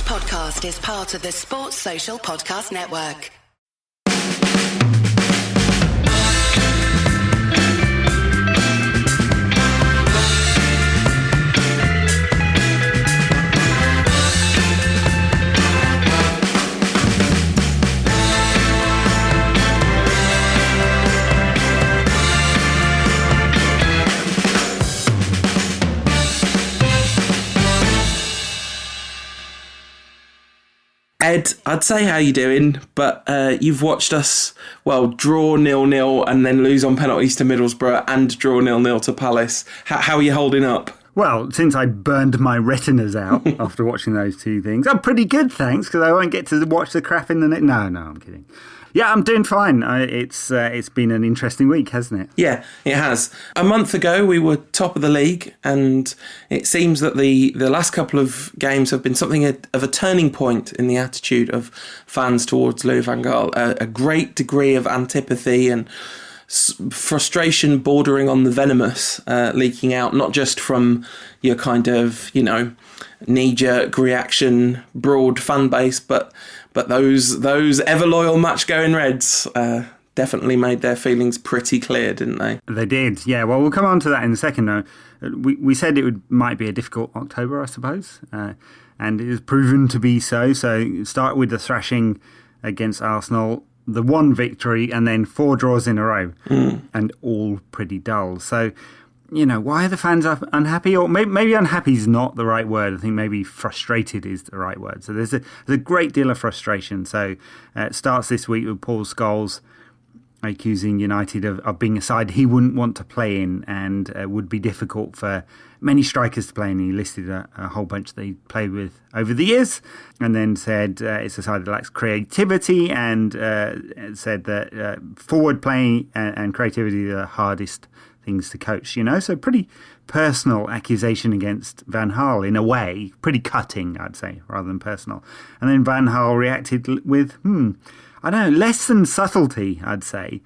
podcast is part of the Sports Social Podcast Network. Ed, I'd say how you doing, but you've watched us, draw 0-0 and then lose on penalties to Middlesbrough and draw 0-0 to Palace. How are you holding up? Well, since I burned my retinas out after watching those two things, I'm pretty good, thanks, because I won't get to watch the crap in the net. No, I'm kidding. Yeah, I'm doing fine. It's been an interesting week, hasn't it? Yeah, it has. A month ago, we were top of the league, and it seems that the last couple of games have been something of a turning point in the attitude of fans towards Louis van Gaal. A great degree of antipathy and frustration bordering on the venomous leaking out, not just from your kind of, knee-jerk reaction, broad fan base, but those ever-loyal match-going Reds definitely made their feelings pretty clear, didn't they? They did, yeah. Well, we'll come on to that in a second, though. We said it might be a difficult October, I suppose, and it has proven to be so. So start with the thrashing against Arsenal, the one victory, and then 4 draws in a row, and all pretty dull. So, why are the fans unhappy? Or maybe unhappy is not the right word. I think maybe frustrated is the right word. So there's a great deal of frustration. So it starts this week with Paul Scholes accusing United of being a side he wouldn't want to play in and would be difficult for many strikers to play in. He listed a whole bunch they played with over the years, and then said it's a side that lacks creativity, and said that forward playing and creativity are the hardest things to coach, so pretty personal accusation against Van Gaal in a way, pretty cutting, I'd say, rather than personal. And then Van Gaal reacted with, I don't know, less than subtlety, I'd say.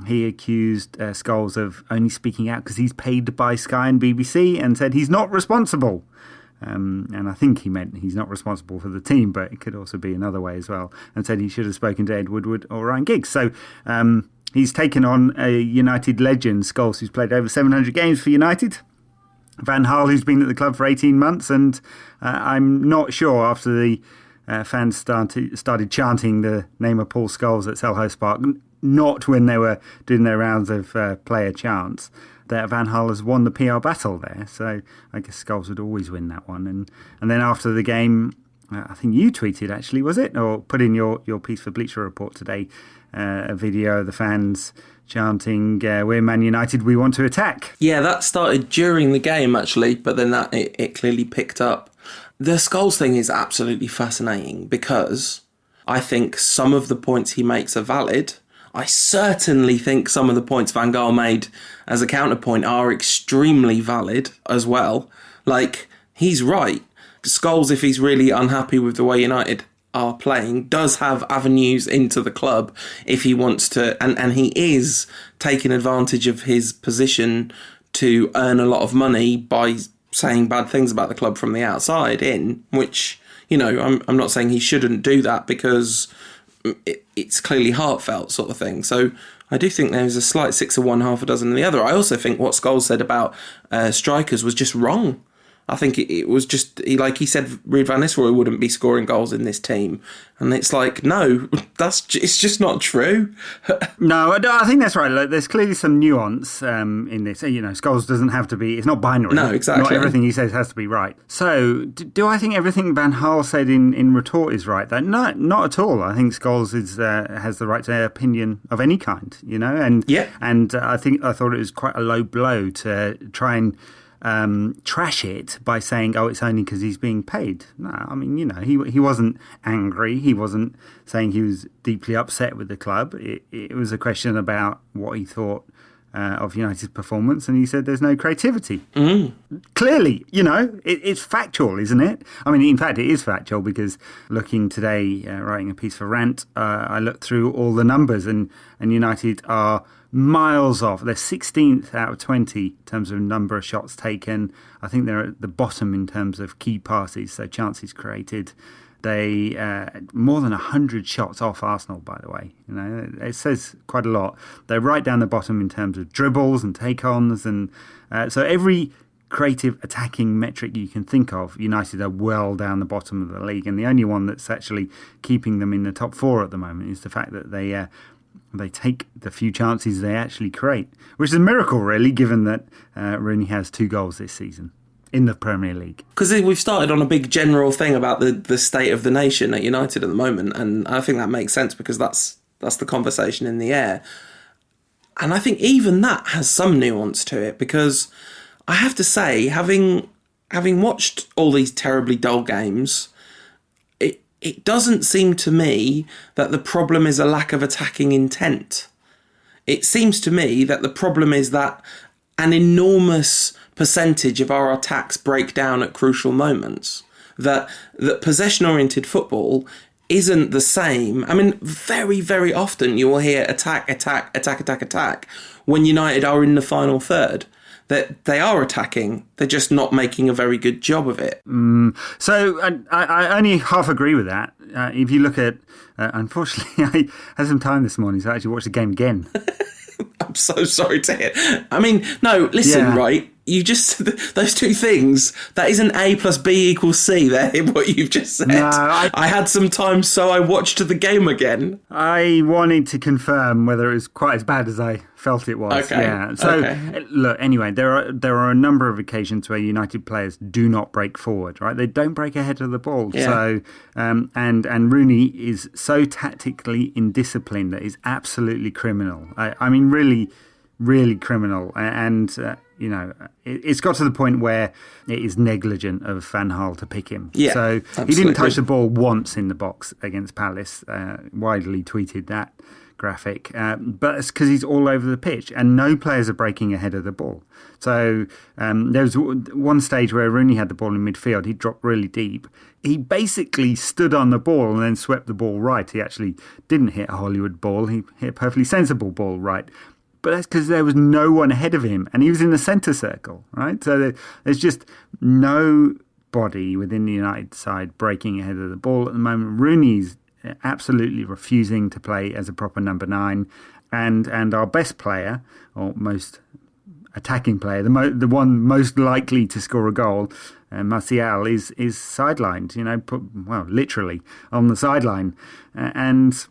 He accused Scholes of only speaking out because he's paid by Sky and BBC, and said he's not responsible. And I think he meant he's not responsible for the team, but it could also be another way as well, and said he should have spoken to Ed Woodward or Ryan Giggs. So he's taken on a United legend, Scholes, who's played over 700 games for United. Van Gaal, who's been at the club for 18 months, and I'm not sure after the fans started chanting the name of Paul Scholes at Selhurst Park, not when they were doing their rounds of player chants, that Van Gaal has won the PR battle there. So I guess Scholes would always win that one. And then after the game, I think you tweeted, actually, was it? Or put in your piece for Bleacher Report today, a video of the fans chanting, we're Man United, we want to attack. Yeah, that started during the game, actually, but then it clearly picked up. The Scholes thing is absolutely fascinating because I think some of the points he makes are valid. I certainly think some of the points Van Gaal made as a counterpoint are extremely valid as well. Like, he's right. Scholes, if he's really unhappy with the way United are playing, does have avenues into the club if he wants to, and he is taking advantage of his position to earn a lot of money by saying bad things about the club from the outside in, which, I'm not saying he shouldn't do that because it's clearly heartfelt sort of thing. So I do think there's a slight 6 of one, half a dozen of the other. I also think what Scholes said about strikers was just wrong. I think it was just, like he said, Ruud van Nistelrooy wouldn't be scoring goals in this team. And it's like, no, it's just not true. No, I think that's right. Like, there's clearly some nuance in this. Scholes doesn't have to be, it's not binary. No, exactly. Not everything he says has to be right. So, do I think everything Van Gaal said in retort is right? No, not at all. I think Scholes has the right to opinion of any kind, And, yeah. And I thought it was quite a low blow to try and trash it by saying, it's only because he's being paid. No, I mean, he wasn't angry. He wasn't saying he was deeply upset with the club. It was a question about what he thought of United's performance, and he said there's no creativity. Clearly, it's factual, isn't it? I mean, in fact, it is factual because looking today, writing a piece for Rant, I looked through all the numbers, and United are miles off. They're 16th out of 20 in terms of number of shots taken. I think they're at the bottom in terms of key passes, so chances created. They more than 100 shots off Arsenal, by the way. It says quite a lot. They're right down the bottom in terms of dribbles and take-ons, and so every creative attacking metric you can think of, United are well down the bottom of the league, and the only one that's actually keeping them in the top four at the moment is the fact that they take the few chances they actually create, which is a miracle, really, given that Rooney has 2 goals this season in the Premier League. Because we've started on a big general thing about the state of the nation at United at the moment, and I think that makes sense because that's the conversation in the air. And I think even that has some nuance to it, because I have to say, having watched all these terribly dull games, it doesn't seem to me that the problem is a lack of attacking intent. It seems to me that the problem is that an enormous percentage of our attacks break down at crucial moments. That possession-oriented football isn't the same. I mean, very, very often you will hear attack when United are in the final third. That they are attacking, they're just not making a very good job of it. So I only half agree with that. If you look at, unfortunately, I had some time this morning, so I actually watched the game again. I'm so sorry to hear. I mean, no, listen, right? You just, those two things, that isn't A plus B equals C there, what you've just said. No, I had some time, so I watched the game again. I wanted to confirm whether it was quite as bad as I felt it was. Okay. Yeah. So, look, anyway, there are a number of occasions where United players do not break forward, right? They don't break ahead of the ball. Yeah. So, and Rooney is so tactically indisciplined that is absolutely criminal. I mean, really, really criminal. And, it's got to the point where it is negligent of Van Gaal to pick him. Yeah, so absolutely. He didn't touch the ball once in the box against Palace. Widely tweeted that graphic. But it's because he's all over the pitch and no players are breaking ahead of the ball. So there was one stage where Rooney had the ball in midfield. He dropped really deep. He basically stood on the ball and then swept the ball right. He actually didn't hit a Hollywood ball. He hit a perfectly sensible ball right. But that's because there was no one ahead of him and he was in the centre circle, right? So there's just nobody within the United side breaking ahead of the ball at the moment. Rooney's absolutely refusing to play as a proper number 9. And our best player, or most attacking player, the one most likely to score a goal, Martial, is sidelined, literally on the sideline. And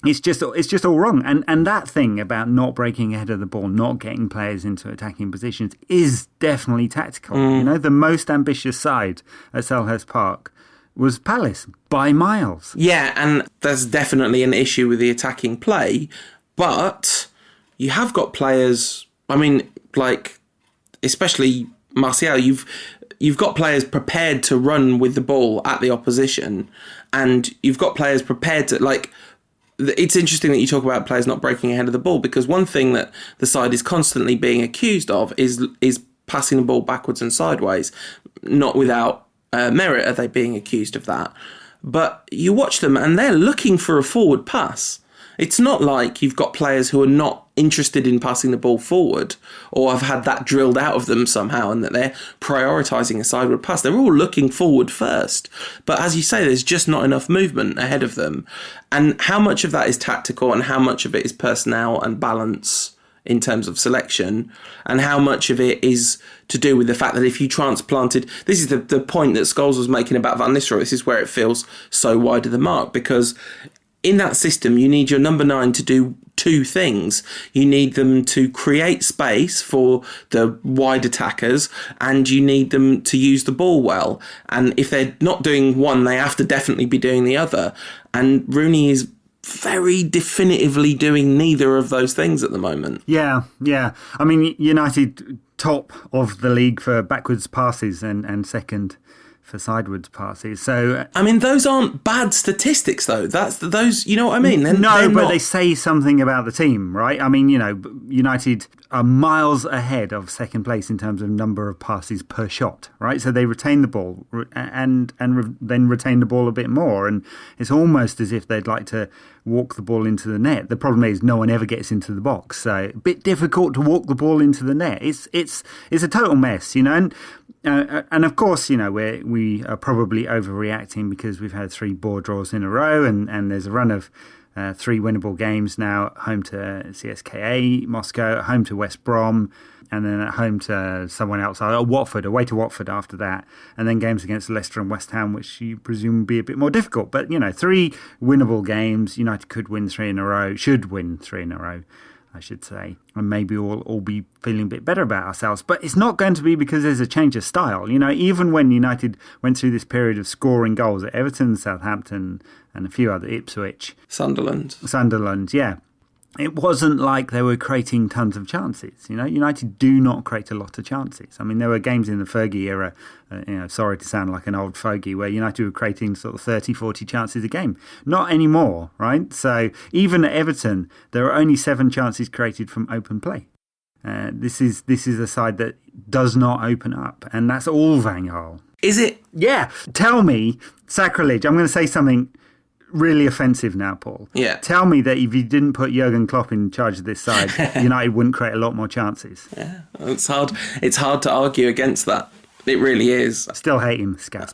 it's just all wrong. And that thing about not breaking ahead of the ball, not getting players into attacking positions is definitely tactical. The most ambitious side at Selhurst Park was Palace by miles. Yeah, and there's definitely an issue with the attacking play, but you have got players, I mean, like, especially Martial, you've got players prepared to run with the ball at the opposition, and you've got players prepared to, like, it's interesting that you talk about players not breaking ahead of the ball, because one thing that the side is constantly being accused of is passing the ball backwards and sideways. Not without merit are they being accused of that. But you watch them and they're looking for a forward pass. It's not like you've got players who are not interested in passing the ball forward or have had that drilled out of them somehow and that they're prioritising a sideward pass. They're all looking forward first. But as you say, there's just not enough movement ahead of them. And how much of that is tactical and how much of it is personnel and balance in terms of selection, and how much of it is to do with the fact that if you transplanted... This is the point that Scholes was making about Van Nistelrooy. This is where it feels so wide of the mark, because in that system, you need your number 9 to do two things. You need them to create space for the wide attackers, and you need them to use the ball well. And if they're not doing one, they have to definitely be doing the other. And Rooney is very definitively doing neither of those things at the moment. Yeah. I mean, United top of the league for backwards passes and second for sideways passes. So I mean, those aren't bad statistics, though. Those, you know what I mean? They say something about the team, right? I mean, United are miles ahead of second place in terms of number of passes per shot, right? So they retain the ball and then retain the ball a bit more, and it's almost as if they'd like to walk the ball into the net. The problem is no one ever gets into the box, so a bit difficult to walk the ball into the net. It's a total mess, and of course, we we are probably overreacting because we've had 3 bore draws in a row, and there's a run of 3 winnable games now, home to CSKA Moscow, home to West Brom, and then at home to someone else, Watford, away to Watford after that, and then games against Leicester and West Ham, which you presume would be a bit more difficult. But, 3 winnable games. United could win 3 in a row, should win 3 in a row, I should say, and maybe we'll all be feeling a bit better about ourselves. But it's not going to be because there's a change of style. Even when United went through this period of scoring goals at Everton, Southampton, and a few other, Ipswich. Sunderland, yeah. It wasn't like they were creating tons of chances. United do not create a lot of chances. I mean, there were games in the Fergie era, sorry to sound like an old fogey, where United were creating sort of 30, 40 chances a game. Not anymore, right? So even at Everton, there are only 7 chances created from open play. This is a side that does not open up, and that's all Van Gaal. Is it? Yeah. Tell me, sacrilege, I'm going to say something really offensive now, Paul. Yeah. Tell me that if you didn't put Jurgen Klopp in charge of this side, United wouldn't create a lot more chances. Yeah, it's hard. It's hard to argue against that. It really is. I still hate him, Scats.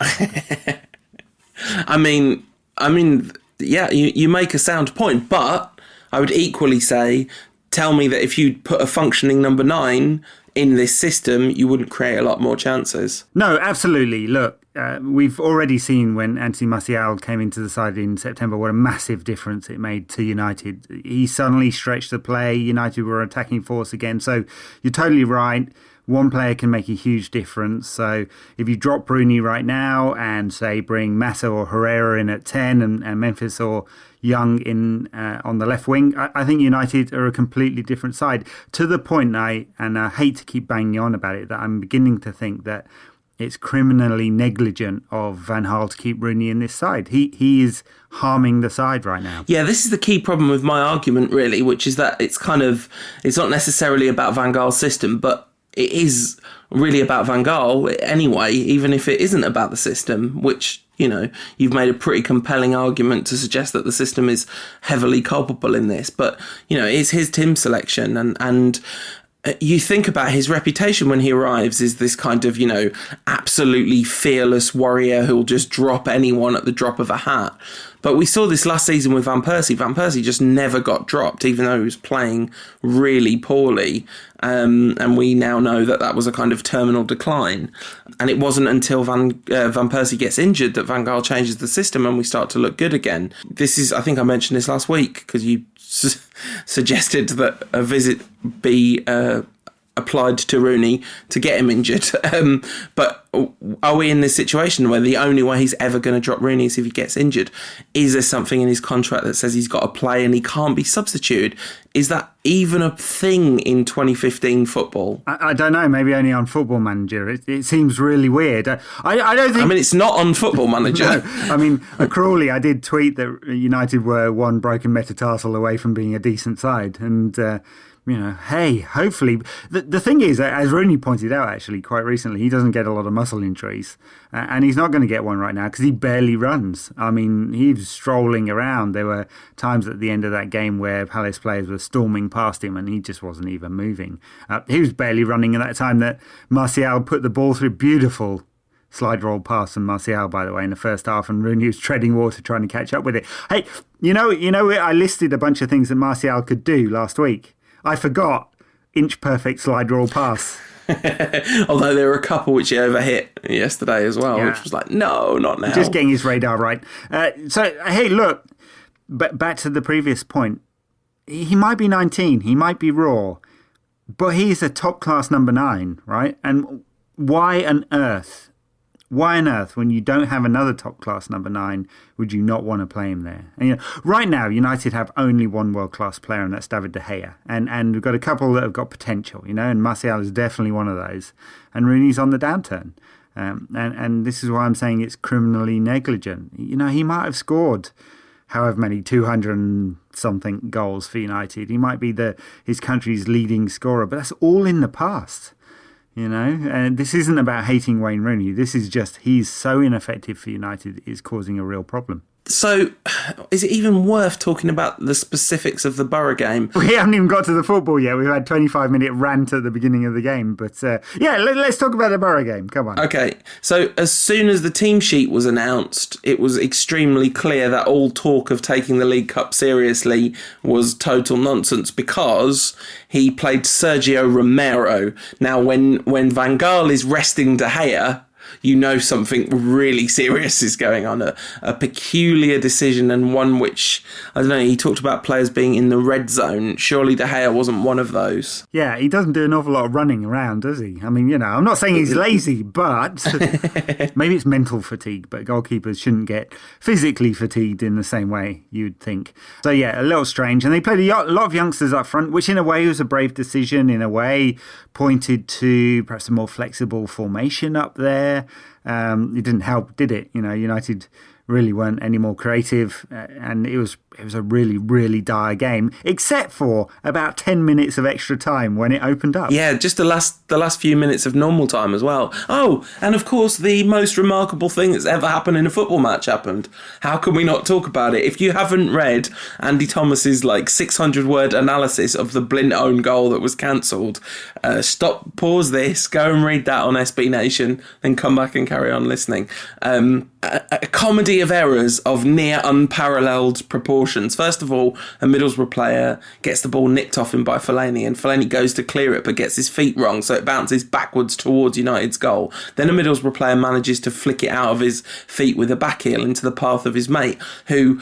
I mean, yeah, you make a sound point, but I would equally say, tell me that if you put a functioning number 9 in this system, you wouldn't create a lot more chances. No, absolutely. Look, we've already seen when Anthony Martial came into the side in September what a massive difference it made to United. He suddenly stretched the play. United were attacking force again. So you're totally right. One player can make a huge difference. So if you drop Rooney right now and, say, bring Massa or Herrera in at 10 and Memphis or Young in on the left wing, I think United are a completely different side. To the point, and I hate to keep banging on about it, that I'm beginning to think that it's criminally negligent of Van Gaal to keep Rooney in this side. He is harming the side right now. Yeah, this is the key problem with my argument, really, which is that it's not necessarily about Van Gaal's system, but it is really about Van Gaal anyway, even if it isn't about the system, which, you've made a pretty compelling argument to suggest that the system is heavily culpable in this. But, it's his team selection and you think about his reputation when he arrives is this kind of, absolutely fearless warrior who'll just drop anyone at the drop of a hat. But we saw this last season with Van Persie. Van Persie just never got dropped, even though he was playing really poorly. And we now know that was a kind of terminal decline. And it wasn't until Van Persie gets injured that Van Gaal changes the system and we start to look good again. I think I mentioned this last week because you suggested that a visit be applied to Rooney to get him injured. But are we in this situation where the only way he's ever going to drop Rooney is if he gets injured? Is there something in his contract that says he's got to play and he can't be substituted? Is that even a thing in 2015 football? I don't know. Maybe only on Football Manager. It seems really weird. I don't think. I mean, it's not on Football Manager. No. I mean, Crawley, I did tweet that United were one broken metatarsal away from being a decent side, and hey, hopefully. The thing is, as Rooney pointed out actually quite recently, he doesn't get a lot of muscle injuries, and he's not going to get one right now because he barely runs. I mean, he was strolling around. There were times at the end of that game where Palace players were storming past him and he just wasn't even moving. He was barely running at that time that Martial put the ball through. Beautiful slide roll pass from Martial, by the way, in the first half, and Rooney was treading water trying to catch up with it. Hey, I listed a bunch of things that Martial could do last week. I forgot inch-perfect slide roll pass. Although there were a couple which he overhit yesterday as well, which was like, no, not now. Just getting his radar right. Hey, look, back to the previous point. He might be 19, he might be raw, but he's a top-class number 9, right? And why on earth, when you don't have another top-class number 9, would you not want to play him there? And, right now, United have only one world-class player, and that's David De Gea. And we've got a couple that have got potential, and Martial is definitely one of those. And Rooney's on the downturn. And this is why I'm saying it's criminally negligent. He might have scored however many 200-something goals for United. He might be his country's leading scorer, but that's all in the past. And this isn't about hating Wayne Rooney. This is just he's so ineffective for United, it's causing a real problem. So, is it even worth talking about the specifics of the Borough game? We haven't even got to the football yet. We've had 25-minute rant at the beginning of the game. But let's talk about the Borough game. Come on. Okay, so as soon as the team sheet was announced, it was extremely clear that all talk of taking the League Cup seriously was total nonsense because he played Sergio Romero. Now, when Van Gaal is resting De Gea, you know something really serious is going on. A peculiar decision, and one which, I don't know, he talked about players being in the red zone. Surely De Gea wasn't one of those. Yeah, he doesn't do an awful lot of running around, does he? I mean, I'm not saying he's lazy, but maybe it's mental fatigue, but goalkeepers shouldn't get physically fatigued in the same way you'd think. So yeah, a little strange. And they played a lot of youngsters up front, which in a way was a brave decision, in a way pointed to perhaps a more flexible formation up there. It didn't help, did it? United really weren't any more creative, and it was a really, really dire game, except for about 10 minutes of extra time when it opened up. Yeah, just the last few minutes of normal time as well. Oh, and of course, the most remarkable thing that's ever happened in a football match happened. How can we not talk about it? If you haven't read Andy Thomas's 600-word analysis of the Blint own goal that was cancelled, pause this, go and read that on SB Nation, then come back and carry on listening. A comedy of errors of near unparalleled proportions. First of all, a Middlesbrough player gets the ball nicked off him by Fellaini, and Fellaini goes to clear it but gets his feet wrong, so it bounces backwards towards United's goal. Then a Middlesbrough player manages to flick it out of his feet with a back heel into the path of his mate, who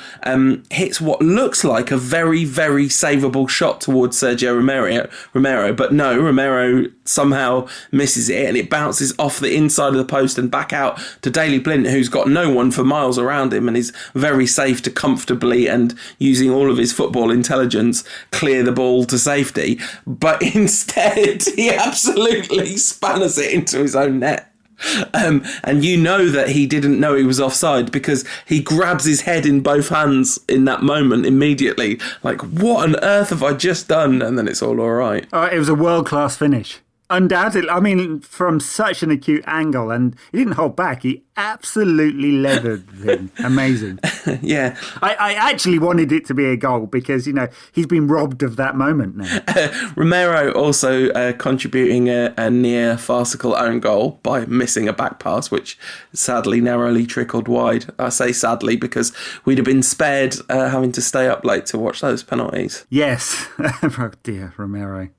hits what looks like a very, very savable shot towards Sergio Romero, but no, Romero somehow misses it, and it bounces off the inside of the post and back out to Daley Blind, who's got no one for miles around him and is very safe to comfortably, and using all of his football intelligence, clear the ball to safety. But instead, he absolutely spanners it into his own net. And you know that he didn't know he was offside because he grabs his head in both hands in that moment immediately. Like, what on earth have I just done? And then it's all right. It was a world-class finish. Undoubtedly. I mean, from such an acute angle, and he didn't hold back. He absolutely leathered him. Amazing. Yeah. I actually wanted it to be a goal because, he's been robbed of that moment now. Romero also contributing a near farcical own goal by missing a back pass, which sadly narrowly trickled wide. I say sadly because we'd have been spared having to stay up late to watch those penalties. Yes. Oh dear, Romero.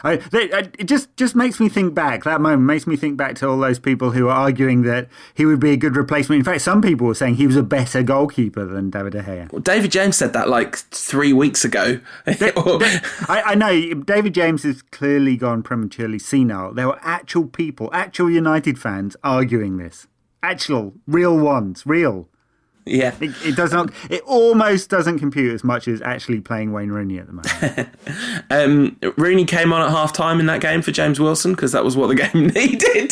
It just makes me think back. That moment makes me think back to all those people who were arguing that he would be a good replacement. In fact, some people were saying he was a better goalkeeper than David De Gea. Well, David James said that 3 weeks ago. I know. David James has clearly gone prematurely senile. There were actual United fans arguing this. Actual, real ones, real. Yeah. It does not. It almost doesn't compute as much as actually playing Wayne Rooney at the moment. Rooney came on at half-time in that game for James Wilson because that was what the game needed.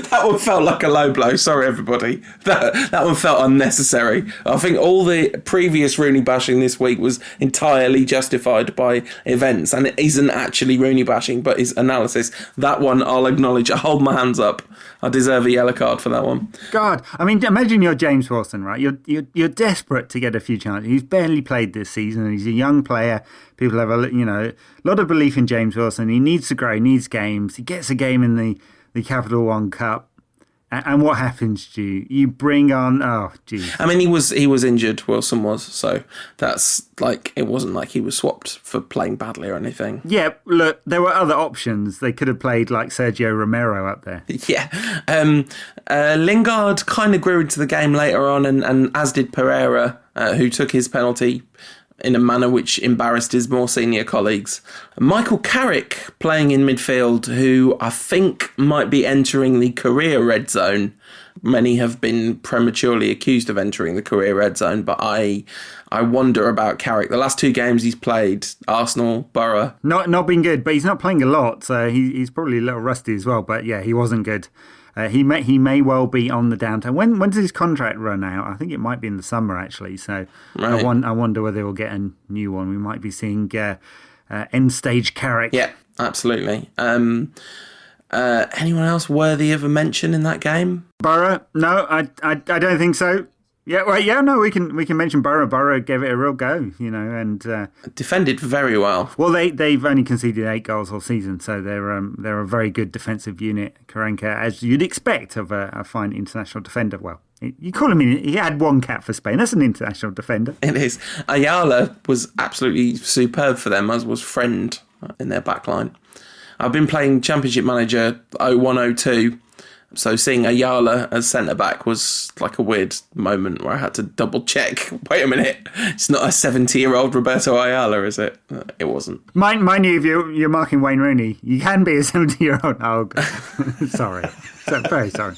That one felt like a low blow. Sorry, everybody. That one felt unnecessary. I think all the previous Rooney bashing this week was entirely justified by events, and it isn't actually Rooney bashing, but his analysis. That one, I'll acknowledge. I hold my hands up. I deserve a yellow card for that one. God, I mean, imagine you're James Wilson, right? You're desperate to get a few chances. He's barely played this season, and he's a young player. People have a lot of belief in James Wilson. He needs to grow. He needs games. He gets a game in the Capital One Cup. And what happens, Stu? You bring on... Oh, geez. I mean, he was injured, Wilson was, so that's it wasn't like he was swapped for playing badly or anything. Yeah, look, there were other options. They could have played Sergio Romero up there. Yeah. Lingard kind of grew into the game later on, and as did Pereira, who took his penalty in a manner which embarrassed his more senior colleagues. Michael Carrick playing in midfield, who I think might be entering the career red zone. Many have been prematurely accused of entering the career red zone, but I wonder about Carrick. The last two games he's played, Arsenal, Borough. Not been good, but he's not playing a lot, so he's probably a little rusty as well. But yeah, he wasn't good. He may well be on the downturn. When does his contract run out? I think it might be in the summer, actually. So right. I wonder whether we'll get a new one. We might be seeing end-stage Carrick. Yeah, absolutely. Anyone else worthy of a mention in that game? Borough? No, I don't think so. Yeah, well, yeah, no, we can mention Borough. Borough gave it a real go, and defended very well. Well, they've only conceded 8 goals all season, so they're a very good defensive unit. Karanka, as you'd expect of a fine international defender. Well, you call him in. He had 1 cap for Spain. That's an international defender. It is. Ayala was absolutely superb for them, as was Friend in their backline. I've been playing Championship Manager 0102. So seeing Ayala as centre-back was like a weird moment where I had to double-check. Wait a minute, it's not a 70-year-old Roberto Ayala, is it? It wasn't. Mind you, if you're marking Wayne Rooney, you can be a 70-year-old. Oh, God. Sorry. Very sorry.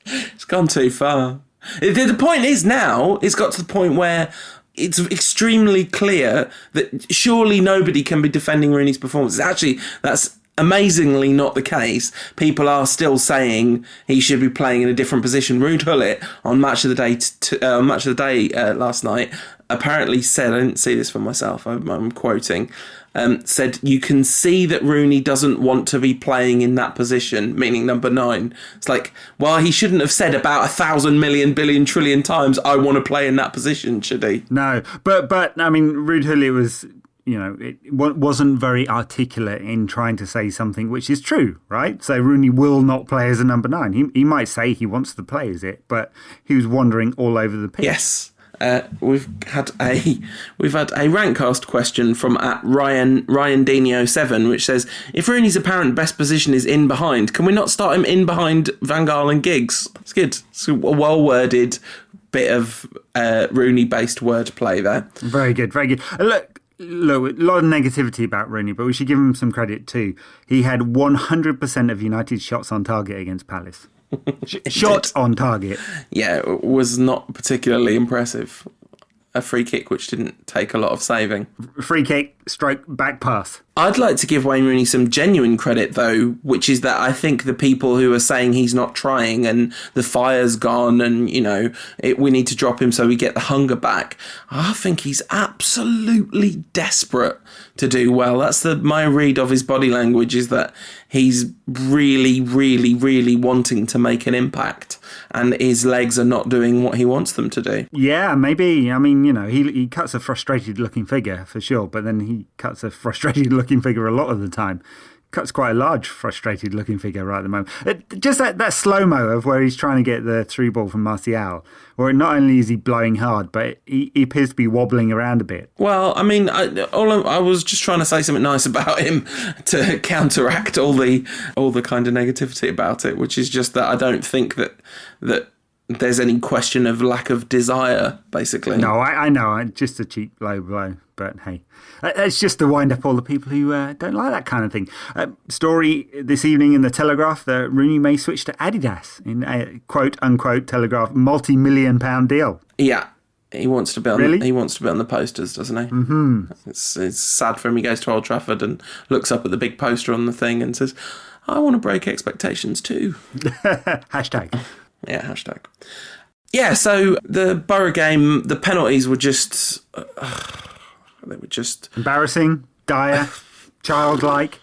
It's gone too far. The point is now, it's got to the point where it's extremely clear that surely nobody can be defending Rooney's performance. Actually, that's amazingly not the case. People are still saying he should be playing in a different position. Ruud Gullit on Match of the Day last night apparently said, I didn't see this for myself, I'm quoting, said you can see that Rooney doesn't want to be playing in that position, meaning number 9. It's like, well, he shouldn't have said about 1,000 million billion trillion times, I want to play in that position, should he? No, but I mean, Ruud Gullit was, it wasn't very articulate in trying to say something which is true, right? So Rooney will not play as a number 9. He might say he wants to play as it, but he was wandering all over the pitch. Yes. We've had a Rantcast question from @Ryan Dino7, which says, if Rooney's apparent best position is in behind, can we not start him in behind Van Gaal and Giggs? It's good. It's a well-worded bit of Rooney-based wordplay there. Very good, very good. Look, a lot of negativity about Rooney, but we should give him some credit too. He had 100% of United's shots on target against Palace. Shot on target. Yeah, it was not particularly impressive. A free kick which didn't take a lot of saving. Free kick, stroke, back pass. I'd like to give Wayne Rooney some genuine credit, though, which is that I think the people who are saying he's not trying and the fire's gone and, we need to drop him so we get the hunger back, I think he's absolutely desperate to do well. That's my read of his body language, is that he's really, really, really wanting to make an impact and his legs are not doing what he wants them to do. Yeah, maybe. I mean, he cuts a frustrated-looking figure for sure, but then he cuts a frustrated-looking figure a lot of the time. Cuts quite a large frustrated-looking figure right at the moment. Just that slow-mo of where he's trying to get the through ball from Martial, where not only is he blowing hard, but he appears to be wobbling around a bit. Well, I mean, I was just trying to say something nice about him to counteract all the kind of negativity about it, which is just that I don't think that there's any question of lack of desire, basically. No, I know, just a cheap low blow. But hey, it's just to wind up all the people who don't like that kind of thing. Story this evening in the Telegraph that Rooney may switch to Adidas in a quote-unquote Telegraph multi-million-pound deal. Yeah, he wants to be on. Really? He wants to be on the posters, doesn't he? Mm-hmm. It's sad for him. He goes to Old Trafford and looks up at the big poster on the thing and says, "I want to break expectations too." Hashtag. Yeah, hashtag. Yeah, so the Borough game, the penalties were just... they were just... embarrassing, dire, childlike.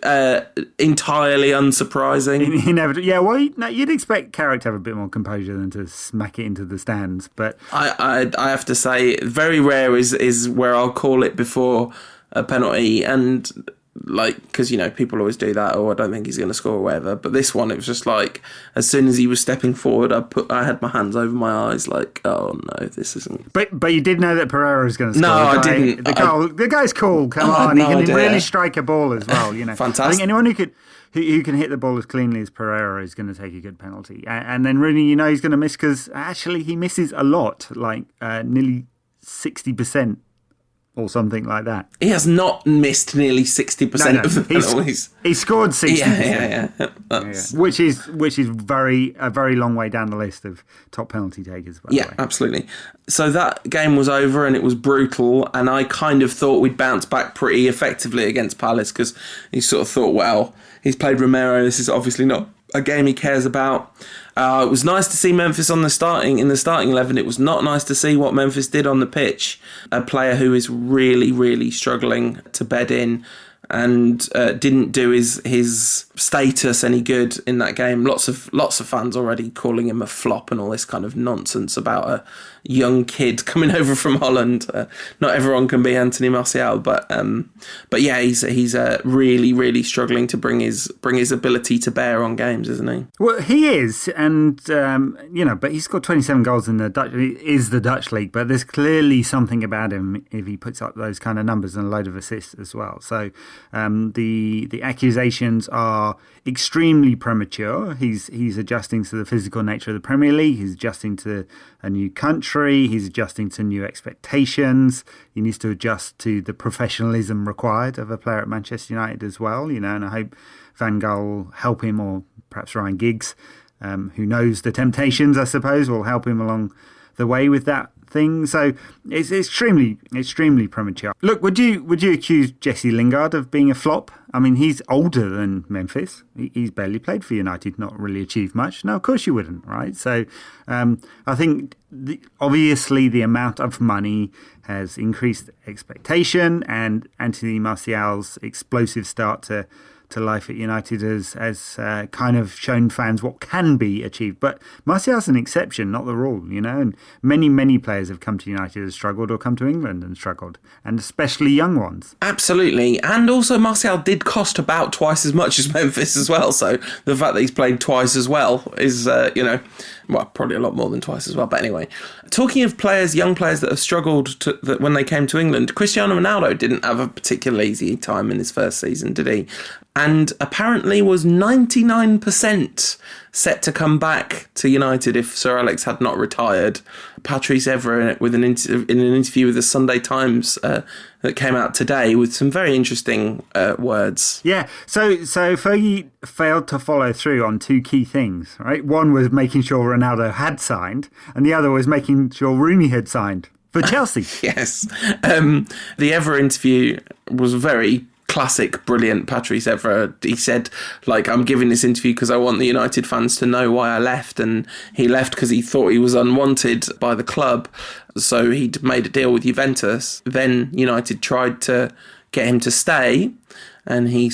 Entirely unsurprising. Inevitable. Yeah, well, you'd expect Carrick to have a bit more composure than to smack it into the stands, but... I have to say, very rare is where I'll call it before a penalty, and... because people always do that, or I don't think he's going to score or whatever, but this one, it was just like, as soon as he was stepping forward, I had my hands over my eyes like, oh no, this isn't... But you did know that Pereira was going to score. No, I didn't. The guy's cool, come on, he can really strike a ball as well, Fantastic. I think anyone who can hit the ball as cleanly as Pereira is going to take a good penalty, and then Rooney, he's going to miss, because actually he misses a lot, like nearly 60%. Or something like that. He has not missed nearly 60% of the penalties. He scored 60%. Yeah. Which is a very long way down the list of top penalty takers. By the way. Absolutely. So that game was over and it was brutal, and I kind of thought we'd bounce back pretty effectively against Palace, because he sort of thought, well, he's played Romero. This is obviously not a game he cares about. It was nice to see Memphis in the starting 11. It was not nice to see what Memphis did on the pitch. A player who is really, really struggling to bed in and didn't do his status any good in that game. Lots of fans already calling him a flop and all this kind of nonsense about a young kid coming over from Holland. Not everyone can be Anthony Martial, but yeah, he's really, really struggling to bring his ability to bear on games, isn't he? Well, he is, and but he's got 27 goals in the Dutch league. But there's clearly something about him if he puts up those kind of numbers and a load of assists as well. So the accusations are extremely premature. He's adjusting to the physical nature of the Premier League. He's adjusting to a new country. He's adjusting to new expectations. He needs to adjust to the professionalism required of a player at Manchester United as well. And I hope Van Gaal will help him, or perhaps Ryan Giggs, who knows the temptations, I suppose, will help him along the way with that thing. So it's extremely premature. Look, would you accuse Jesse Lingard of being a flop? I mean, he's older than Memphis. He's barely played for United, not really achieved much. No, of course you wouldn't, right? So I think obviously the amount of money has increased expectation, and Anthony Martial's explosive start to life at United has kind of shown fans what can be achieved. But Martial's an exception, not the rule, and many players have come to United and struggled, or come to England and struggled, and especially young ones. Absolutely. And also Martial did cost about twice as much as Memphis as well, so the fact that he's played twice as well is, probably a lot more than twice as well. But anyway, talking of young players that have struggled when they came to England, Cristiano Ronaldo didn't have a particularly easy time in his first season, did he? And apparently was 99% set to come back to United if Sir Alex had not retired. Patrice Evra, in an interview with the Sunday Times that came out today, with some very interesting words. Yeah, so Fergie failed to follow through on two key things, right? One was making sure Ronaldo had signed, and the other was making sure Rooney had signed for Chelsea. Yes. The Evra interview was very classic, brilliant Patrice Evra. He said, I'm giving this interview because I want the United fans to know why I left, and he left because he thought he was unwanted by the club, so he'd made a deal with Juventus. Then United tried to get him to stay, and he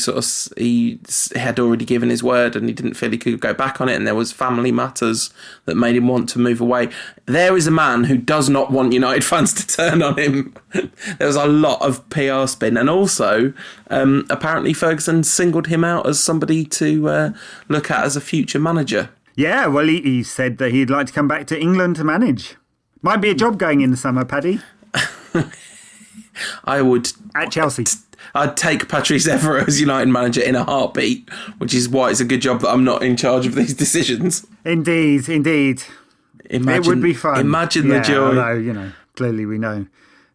had already given his word, and he didn't feel he could go back on it, and there was family matters that made him want to move away. There is a man who does not want United fans to turn on him. There was a lot of PR spin, and also apparently Ferguson singled him out as somebody to look at as a future manager. Yeah, well, he said that he'd like to come back to England to manage. Might be a job going in the summer, Paddy. I would. At Chelsea. I'd take Patrice Evra as United manager in a heartbeat, which is why it's a good job that I'm not in charge of these decisions. Indeed. It would be fun. Imagine the joy. Although, clearly we know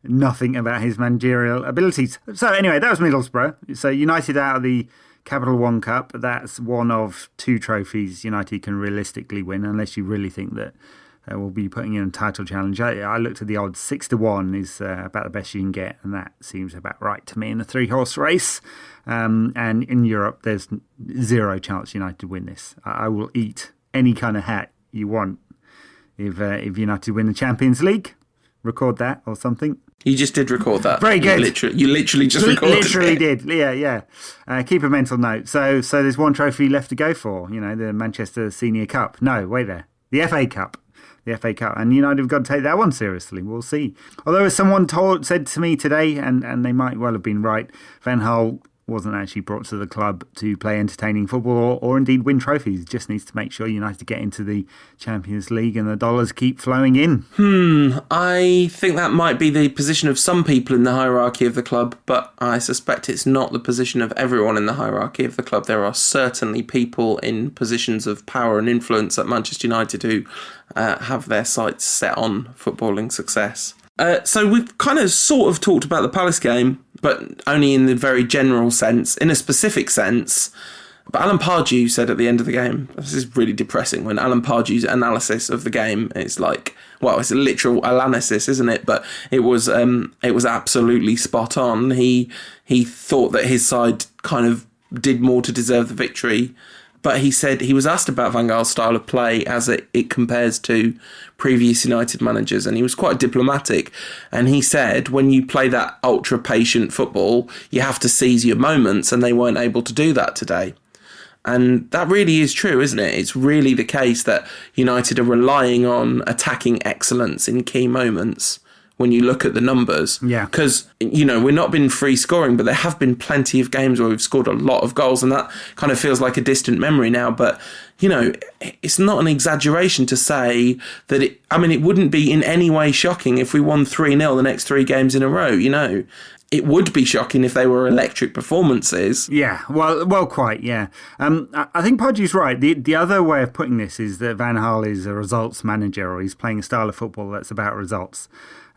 nothing about his managerial abilities. So anyway, that was Middlesbrough. So United out of the Capital One Cup. That's one of two trophies United can realistically win, unless you really think that we'll be putting in a title challenge. I looked at the odds. 6-1 is about the best you can get, and that seems about right to me in a 3-horse race. And in Europe, there's zero chance United win this. I will eat any kind of hat you want if United win the Champions League. Record that or something. You just did record that. Very good. You literally just recorded it. Literally did. Yeah. Keep a mental note. So there's one trophy left to go for. The Manchester Senior Cup. No, wait there. The FA Cup. The FA Cup, and United have got to take that one seriously. We'll see. Although, as someone said to me today, and they might well have been right, Van Gaal wasn't actually brought to the club to play entertaining football or indeed win trophies. Just needs to make sure United get into the Champions League and the dollars keep flowing in. I think that might be the position of some people in the hierarchy of the club, but I suspect it's not the position of everyone in the hierarchy of the club. There are certainly people in positions of power and influence at Manchester United who have their sights set on footballing success. So we've kind of sort of talked about the Palace game, but only in the very general sense. In a specific sense, but Alan Pardew said at the end of the game, this is really depressing, when Alan Pardew's analysis of the game is it's a literal analysis, isn't it? But it was absolutely spot on. He thought that his side kind of did more to deserve the victory. But he said he was asked about Van Gaal's style of play as it compares to previous United managers, and he was quite diplomatic. And he said, when you play that ultra-patient football, you have to seize your moments, and they weren't able to do that today. And that really is true, isn't it? It's really the case that United are relying on attacking excellence in key moments when you look at the numbers. Yeah. Because, we're not been free scoring, but there have been plenty of games where we've scored a lot of goals, and that kind of feels like a distant memory now. But, it's not an exaggeration to say that it wouldn't be in any way shocking if we won 3-0 the next 3 games in a row, It would be shocking if they were electric performances. Yeah, well, quite, yeah. I think Podgy's right. The other way of putting this is that Van Gaal is a results manager, or he's playing a style of football that's about results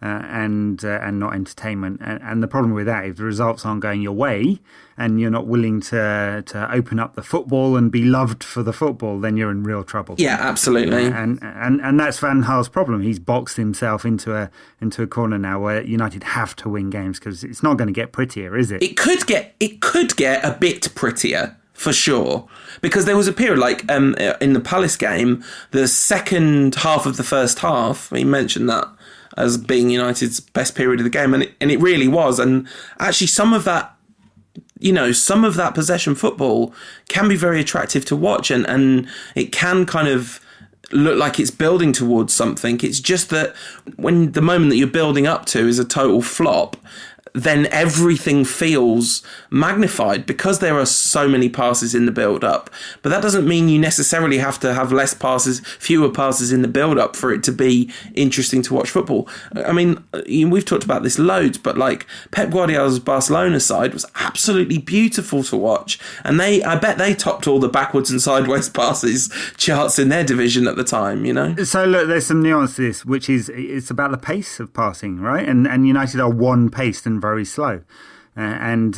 and not entertainment. And the problem with that, if the results aren't going your way and you're not willing to open up the football and be loved for the football, then you're in real trouble. Yeah, absolutely. And that's Van Gaal's problem. He's boxed himself into a corner now where United have to win games because it's not going to get prettier, is it? It could get a bit prettier, for sure. Because there was a period, like in the Palace game, the second half of the first half, he mentioned that as being United's best period of the game, and it really was. And actually some of that possession football can be very attractive to watch, and it can kind of look like it's building towards something. It's just that when the moment that you're building up to is a total flop, then everything feels magnified because there are so many passes in the build-up. But that doesn't mean you necessarily have to have fewer passes in the build-up for it to be interesting to watch football. I mean, we've talked about this loads, but like Pep Guardiola's Barcelona side was absolutely beautiful to watch. And I bet they topped all the backwards and sideways passes charts in their division at the time, So look, there's some nuance to this, which is it's about the pace of passing, right? And United are one-paced and very slow. And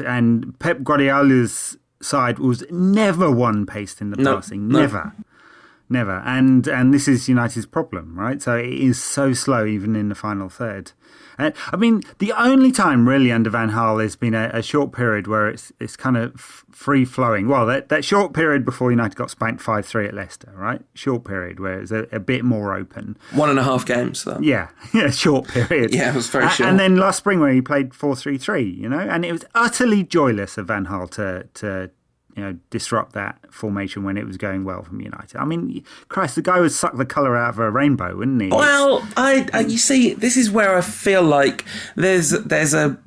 Pep Guardiola's side was never one-paced in the passing. Never. And this is United's problem, right? So it is so slow even in the final third. The only time really under Van Gaal there's been a short period where it's kind of free-flowing. Well, that short period before United got spanked 5-3 at Leicester, right? Short period where it's a bit more open. 1.5 games, though. Yeah, short period. Yeah, it was very short. And then last spring where he played 4-3-3, and it was utterly joyless of Van Gaal to disrupt that formation when it was going well from United. I mean, Christ, the guy would suck the colour out of a rainbow, wouldn't he? Well, you see, this is where I feel like there's a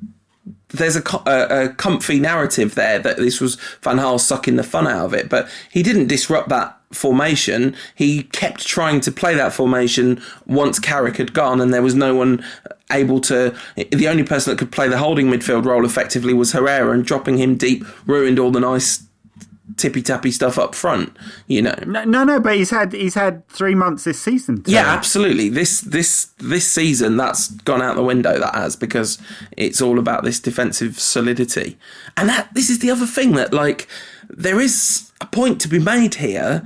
comfy narrative there that this was Van Gaal sucking the fun out of it, but he didn't disrupt that formation. He kept trying to play that formation once Carrick had gone, and there was no one able to. The only person that could play the holding midfield role effectively was Herrera, and dropping him deep ruined all the nice tippy-tappy stuff up front, No, but he's had 3 months this season. Yeah, absolutely. This season, that's gone out the window, that has, because it's all about this defensive solidity. And this is the other thing that, like, there is a point to be made here.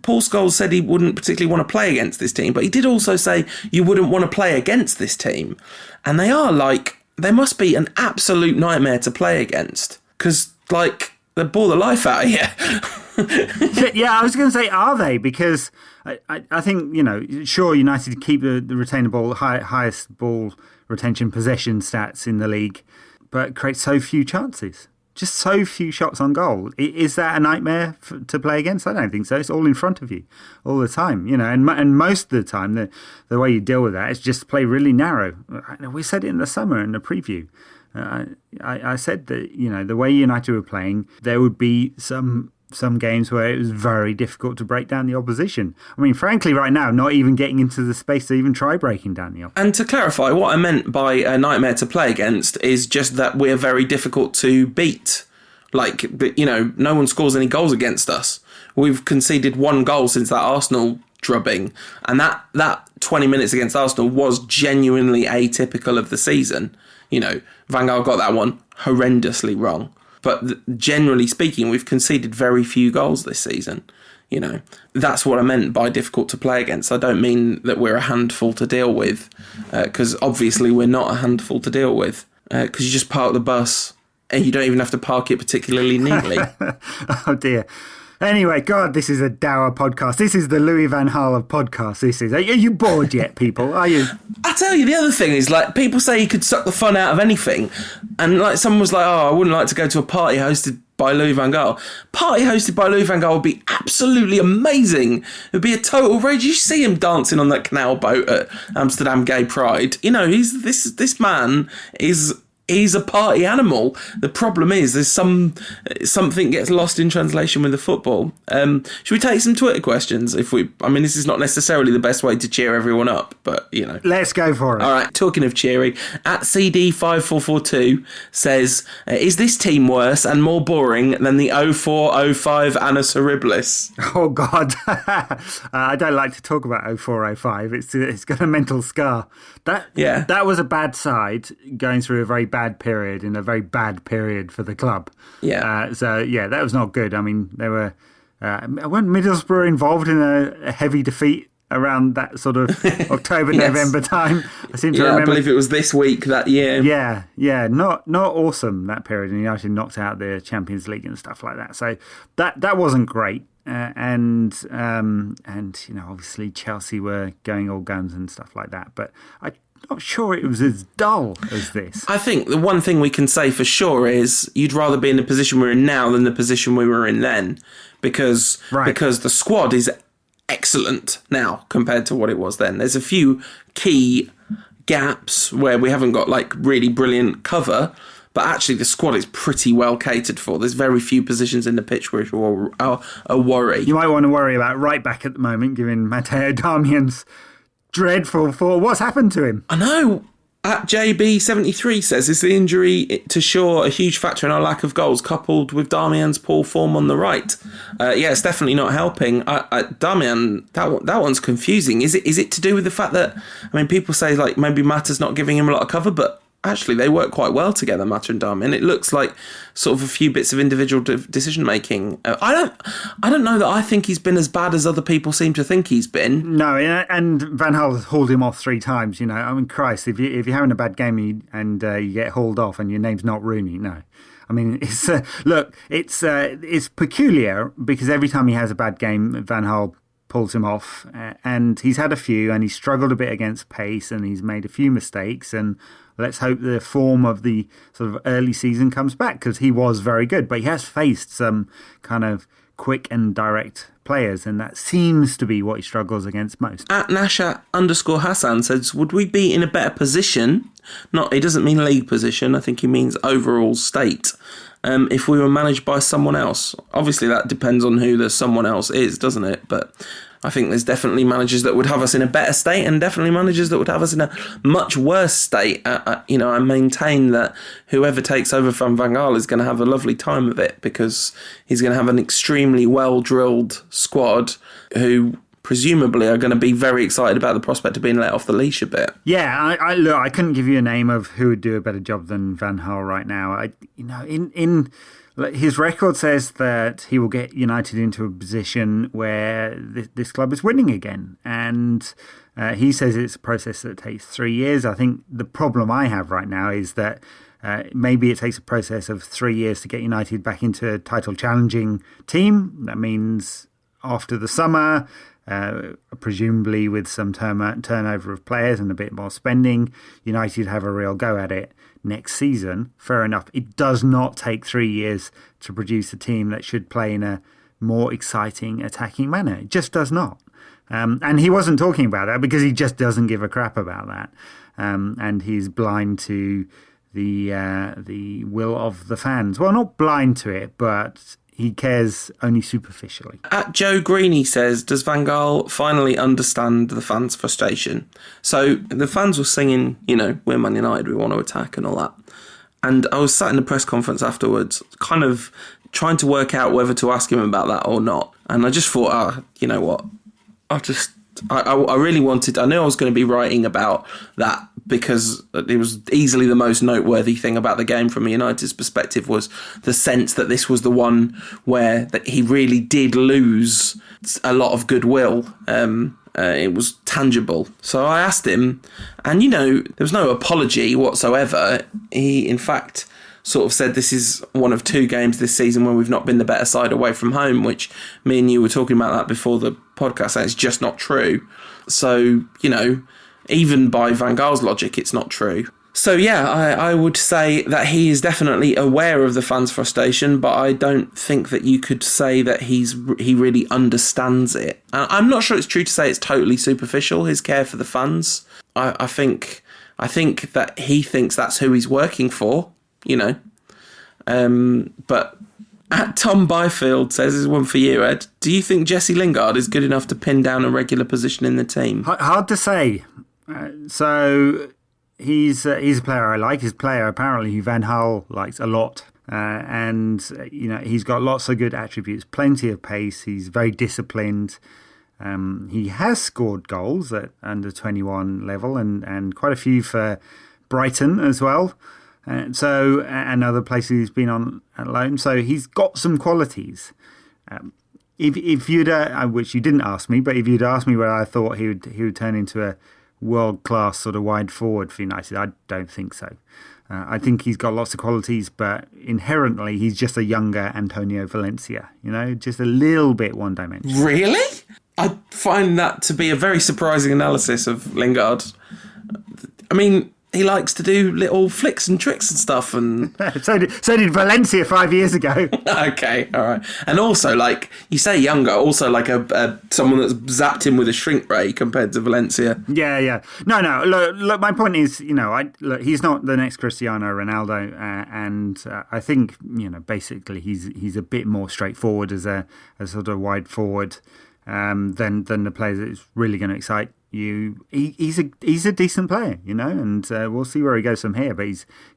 Paul Scholes said he wouldn't particularly want to play against this team, but he did also say you wouldn't want to play against this team. And they must be an absolute nightmare to play against, because, like, they bore the life out of you. Yeah, I was going to say, are they? Because I think, sure, United keep the retained ball, highest ball retention possession stats in the league, but create so few chances. Just so few shots on goal. Is that a nightmare to play against? I don't think so. It's all in front of you all the time, and most of the time the way you deal with that is just play really narrow. We said it in the summer in the preview. I said that, the way United were playing, there would be some games where it was very difficult to break down the opposition. I mean, frankly, right now, not even getting into the space to even try breaking down the opposition. And to clarify, what I meant by a nightmare to play against is just that we're very difficult to beat. Like, no one scores any goals against us. We've conceded 1 goal since that Arsenal drubbing, and that 20 minutes against Arsenal was genuinely atypical of the season. Van Gaal got that one horrendously wrong. But generally speaking, we've conceded very few goals this season. That's what I meant by difficult to play against. I don't mean that we're a handful to deal with, because obviously we're not a handful to deal with, because you just park the bus and you don't even have to park it particularly neatly. Oh dear. Anyway, God, this is a dour podcast. This is the Louis van Gaal of podcasts. This is. Are you bored yet, people? Are you? I tell you, the other thing is, like, people say he could suck the fun out of anything, and like someone was like, "Oh, I wouldn't like to go to a party hosted by Louis van Gaal. Party hosted by Louis van Gaal would be absolutely amazing. It would be a total rage. You see him dancing on that canal boat at Amsterdam Gay Pride. You know, this man is... He's a party animal. The problem is there's something gets lost in translation with the football. Should we take some Twitter questions? This is not necessarily the best way to cheer everyone up, but, you know. Let's go for it. All right, talking of cheering, at CD5442 says, is this team worse and more boring than the 04-05 Annus Horribilis? Oh, God. I don't like to talk about 04-05. It's got a mental scar. That was a bad side going through a very bad period in a very bad period for the club. Yeah. That was not good. I mean, there were... weren't Middlesbrough involved in a heavy defeat around that sort of October, Yes. November time? I seem to remember. I believe it was this week that year. Yeah. Not awesome, that period. And United knocked out the Champions League and stuff like that. So that wasn't great. And obviously Chelsea were going all guns and stuff like that. But I'm not sure it was as dull as this. I think the one thing we can say for sure is you'd rather be in the position we're in now than the position we were in then, because the squad is excellent now compared to what it was then. There's a few key gaps where we haven't got like really brilliant cover, but actually the squad is pretty well catered for. There's very few positions in the pitch which are a worry. You might want to worry about right back at the moment, given Matteo Darmian's dreadful fall. What's happened to him? I know. At JB73 says, is the injury to Shaw a huge factor in our lack of goals, coupled with Darmian's poor form on the right? It's definitely not helping. Darmian, that one's confusing. Is it to do with the fact that, people say like maybe Mata's not giving him a lot of cover, but actually they work quite well together, Mata and Darmian. It looks like sort of a few bits of individual decision making. I don't know that I think he's been as bad as other people seem to think he's been. No, and Van Gaal has hauled him off 3 times. Christ, if you're having a bad game and you get hauled off and your name's not Rooney, no. It's peculiar because every time he has a bad game, Van Gaal pulls him off, and he's had a few, and he's struggled a bit against pace, and he's made a few mistakes, and let's hope the form of the sort of early season comes back, because he was very good, but he has faced some kind of quick and direct players, and that seems to be what he struggles against most. At Nasha_Hassan says, would we be in a better position? He doesn't mean league position, I think he means overall state. If we were managed by someone else. Obviously that depends on who the someone else is, doesn't it? But I think there's definitely managers that would have us in a better state and definitely managers that would have us in a much worse state. I maintain that whoever takes over from Van Gaal is going to have a lovely time of it, because he's going to have an extremely well-drilled squad who presumably are going to be very excited about the prospect of being let off the leash a bit. Yeah, I couldn't give you a name of who would do a better job than Van Gaal right now. In his record says that he will get United into a position where this club is winning again, and he says it's a process that takes 3 years. I think the problem I have right now is that maybe it takes a process of 3 years to get United back into a title challenging team. That means after the summer, presumably with some turnover of players and a bit more spending, United have a real go at it next season. Fair enough. It does not take 3 years to produce a team that should play in a more exciting attacking manner. It just does not. And he wasn't talking about that because he just doesn't give a crap about that. And he's blind to the will of the fans. Well, not blind to it, but he cares only superficially. At Joe Greeny says, does Van Gaal finally understand the fans' frustration? So the fans were singing, we're Man United, we want to attack and all that. And I was sat in the press conference afterwards, kind of trying to work out whether to ask him about that or not. And I just thought, you know what? I really wanted, I knew I was going to be writing about that, because it was easily the most noteworthy thing about the game from a United's perspective was the sense that this was the one where that he really did lose a lot of goodwill. It was tangible. So I asked him, and there was no apology whatsoever. He, in fact, sort of said this is one of 2 games this season where we've not been the better side away from home, which me and you were talking about that before the podcast, and it's just not true. So, even by Van Gaal's logic, it's not true. So yeah, I would say that he is definitely aware of the fans' frustration, but I don't think that you could say that he really understands it. I'm not sure it's true to say it's totally superficial, his care for the fans. I think that he thinks that's who he's working for, But at Tom Byfield says, this is one for you, Ed. Do you think Jesse Lingard is good enough to pin down a regular position in the team? Hard to say. So he's a player I like. He's a player apparently who Van Gaal likes a lot. And he's got lots of good attributes, plenty of pace. He's very disciplined. He has scored goals at under 21 level and quite a few for Brighton as well. And other places he's been on at loan. So he's got some qualities. If you'd, which you didn't ask me, but if you'd asked me whether I thought he would turn into a world-class sort of wide forward for United, I don't think so. I think he's got lots of qualities, but inherently he's just a younger Antonio Valencia, just a little bit one-dimensional. Really? I find that to be a very surprising analysis of Lingard. I mean, he likes to do little flicks and tricks and stuff, and so did Valencia 5 years ago. Okay, all right. And also, like you say, younger. Also, like someone that's zapped him with a shrink ray compared to Valencia. Yeah. No. Look. My point is, he's not the next Cristiano Ronaldo, and I think basically he's a bit more straightforward as a sort of wide forward than the player that's really going to excite you. He's a decent player, and we'll see where he goes from here. But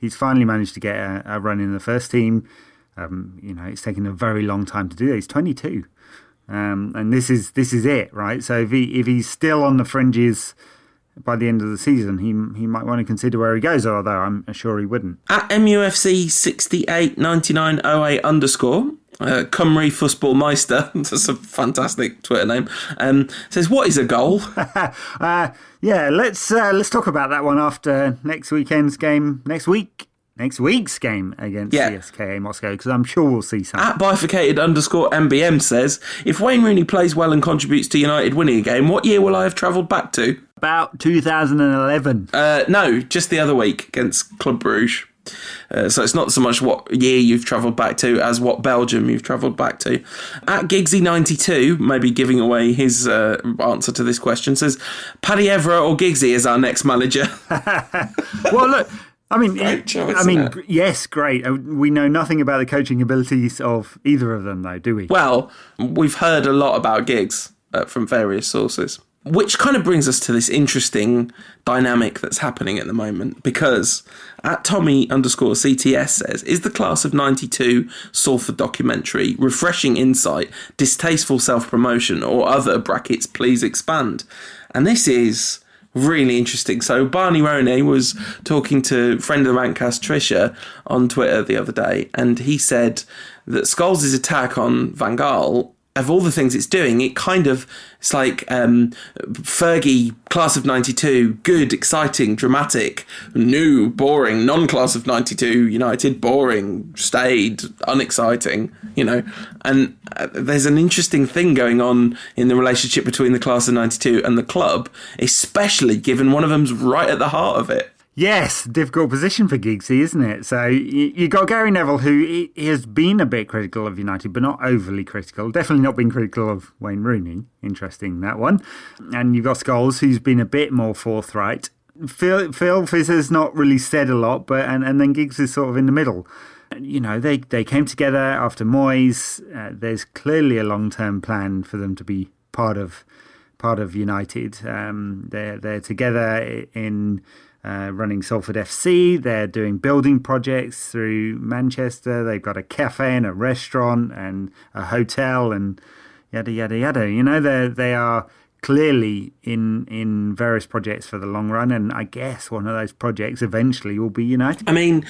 he's finally managed to get a run in the first team. It's taken a very long time to do that. He's 22, and this is it, right? So if he's still on the fringes by the end of the season, he might want to consider where he goes. Although I'm sure he wouldn't. At MUFC 689908 _. Cymru Fussball Meister, that's a fantastic Twitter name, says, what is a goal? Let's talk about that one after next week's game against CSKA Moscow, because I'm sure we'll see something. At bifurcated _MBM says, if Wayne Rooney plays well and contributes to United winning a game, what year will I have travelled back to? About 2011. No, just the other week against Club Brugge. So it's not so much what year you've travelled back to as what Belgium you've travelled back to. At Giggsy92, maybe giving away his answer to this question, says, Paddy Evra or Giggsy is our next manager. Well, look, great choice, yes, great. We know nothing about the coaching abilities of either of them, though, do we? Well, we've heard a lot about Giggs from various sources. Which kind of brings us to this interesting dynamic that's happening at the moment, because at Tommy _CTS says, is the class of 92 Salford documentary refreshing insight, distasteful self-promotion, or other brackets, please expand? And this is really interesting. So Barney Roney was talking to friend of the Rantcast Trisha on Twitter the other day, and he said that Scholes' attack on Van Gaal, of all the things it's doing, it's like Fergie, class of 92, good, exciting, dramatic, new, boring, non-class of 92, United, boring, stayed, unexciting, And there's an interesting thing going on in the relationship between the class of 92 and the club, especially given one of them's right at the heart of it. Yes, difficult position for Giggsy, isn't it? So you got Gary Neville, who he has been a bit critical of United, but not overly critical. Definitely not been critical of Wayne Rooney. Interesting, that one. And you've got Scholes, who's been a bit more forthright. Phil Fizzer's not really said a lot, but and then Giggs is sort of in the middle. They came together after Moyes. There's clearly a long-term plan for them to be part of United. They're together in running Salford FC. They're doing building projects through Manchester. They've got a cafe and a restaurant and a hotel and yada yada yada. They are clearly in various projects for the long run, and I guess one of those projects eventually will be United. I mean,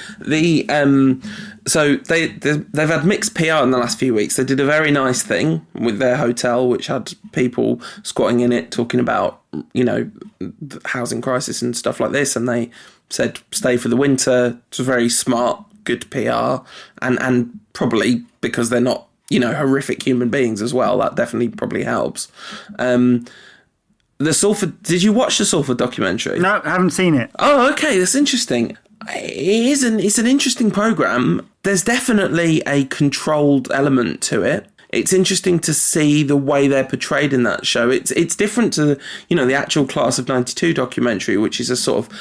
so they've had mixed PR in the last few weeks. They did a very nice thing with their hotel, which had people squatting in it talking about the housing crisis and stuff like this, and they said stay for the winter. It's a very smart, good PR, and probably because they're not horrific human beings as well, that definitely probably helps. The Salford. Did you watch the Salford documentary? No, I haven't seen it. Oh, okay, that's interesting. It's an interesting programme. There's definitely a controlled element to it. It's interesting to see the way they're portrayed in that show. It's different to, the actual Class of 92 documentary, which is a sort of,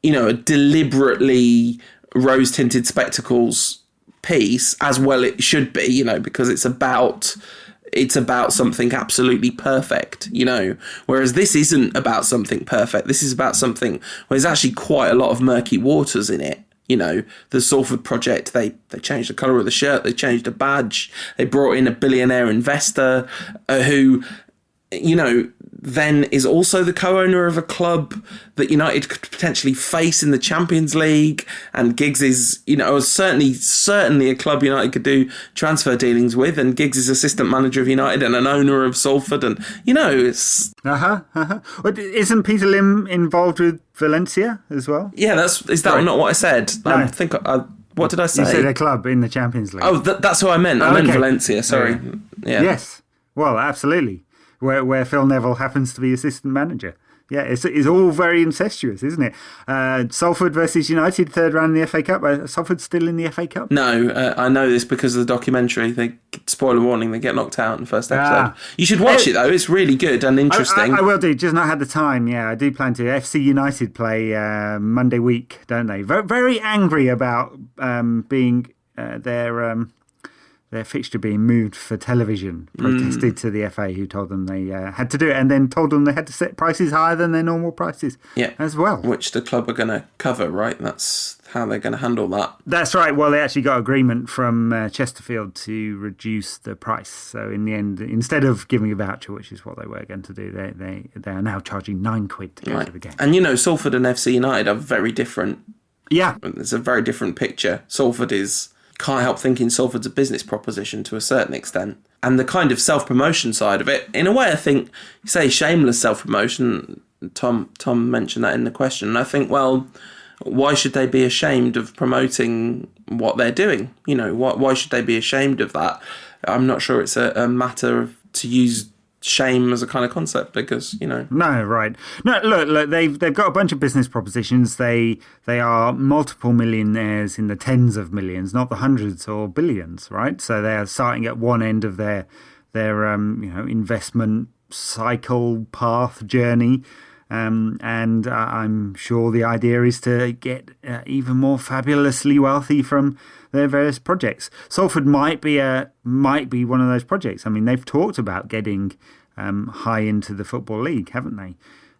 a deliberately rose-tinted spectacles piece, as well it should be, because it's about something absolutely perfect, whereas this isn't about something perfect. This is about something where there's actually quite a lot of murky waters in it. The Salford project, they changed the colour of the shirt, they changed the badge, they brought in a billionaire investor who, then is also the co-owner of a club that United could potentially face in the Champions League, and Giggs is, certainly a club United could do transfer dealings with, and Giggs is assistant manager of United and an owner of Salford, and it's... But isn't Peter Lim involved with Valencia as well? Yeah, is that not what I said? No. What did I say? You said a club in the Champions League. Oh, that's what I meant. I meant Valencia, sorry. Yeah. Yes, well, absolutely. Where Phil Neville happens to be assistant manager. Yeah, it's all very incestuous, isn't it? Salford versus United, third round in the FA Cup. Salford's still in the FA Cup? No, I know this because of the documentary. Spoiler warning, they get knocked out in the first episode. You should watch it, though. It's really good and interesting. I will do, just not had the time. Yeah, I do plan to. FC United play Monday week, don't they? Very, very angry about being their fixture being moved for television, protested to the FA, who told them they had to do it, and then told them they had to set prices higher than their normal prices as well. Which the club are going to cover, right? That's how they're going to handle that. That's right. Well, they actually got agreement from Chesterfield to reduce the price. So in the end, instead of giving a voucher, which is what they were going to do, they are now charging £9 to go to the game. And Salford and FC United are very different. Yeah. It's a very different picture. Can't help thinking Salford's a business proposition to a certain extent. And the kind of self-promotion side of it, in a way, I think, you say shameless self-promotion, Tom mentioned that in the question, and I think, well, why should they be ashamed of promoting what they're doing? Why should they be ashamed of that? I'm not sure it's a matter of to use shame as a kind of concept because, No, right. No, look, they've got a bunch of business propositions. They are multiple millionaires in the tens of millions, not the hundreds or billions, right? So they are starting at one end of their investment cycle path journey. And I'm sure the idea is to get even more fabulously wealthy from their various projects. Salford might be one of those projects. I mean, they've talked about getting high into the Football League, haven't they?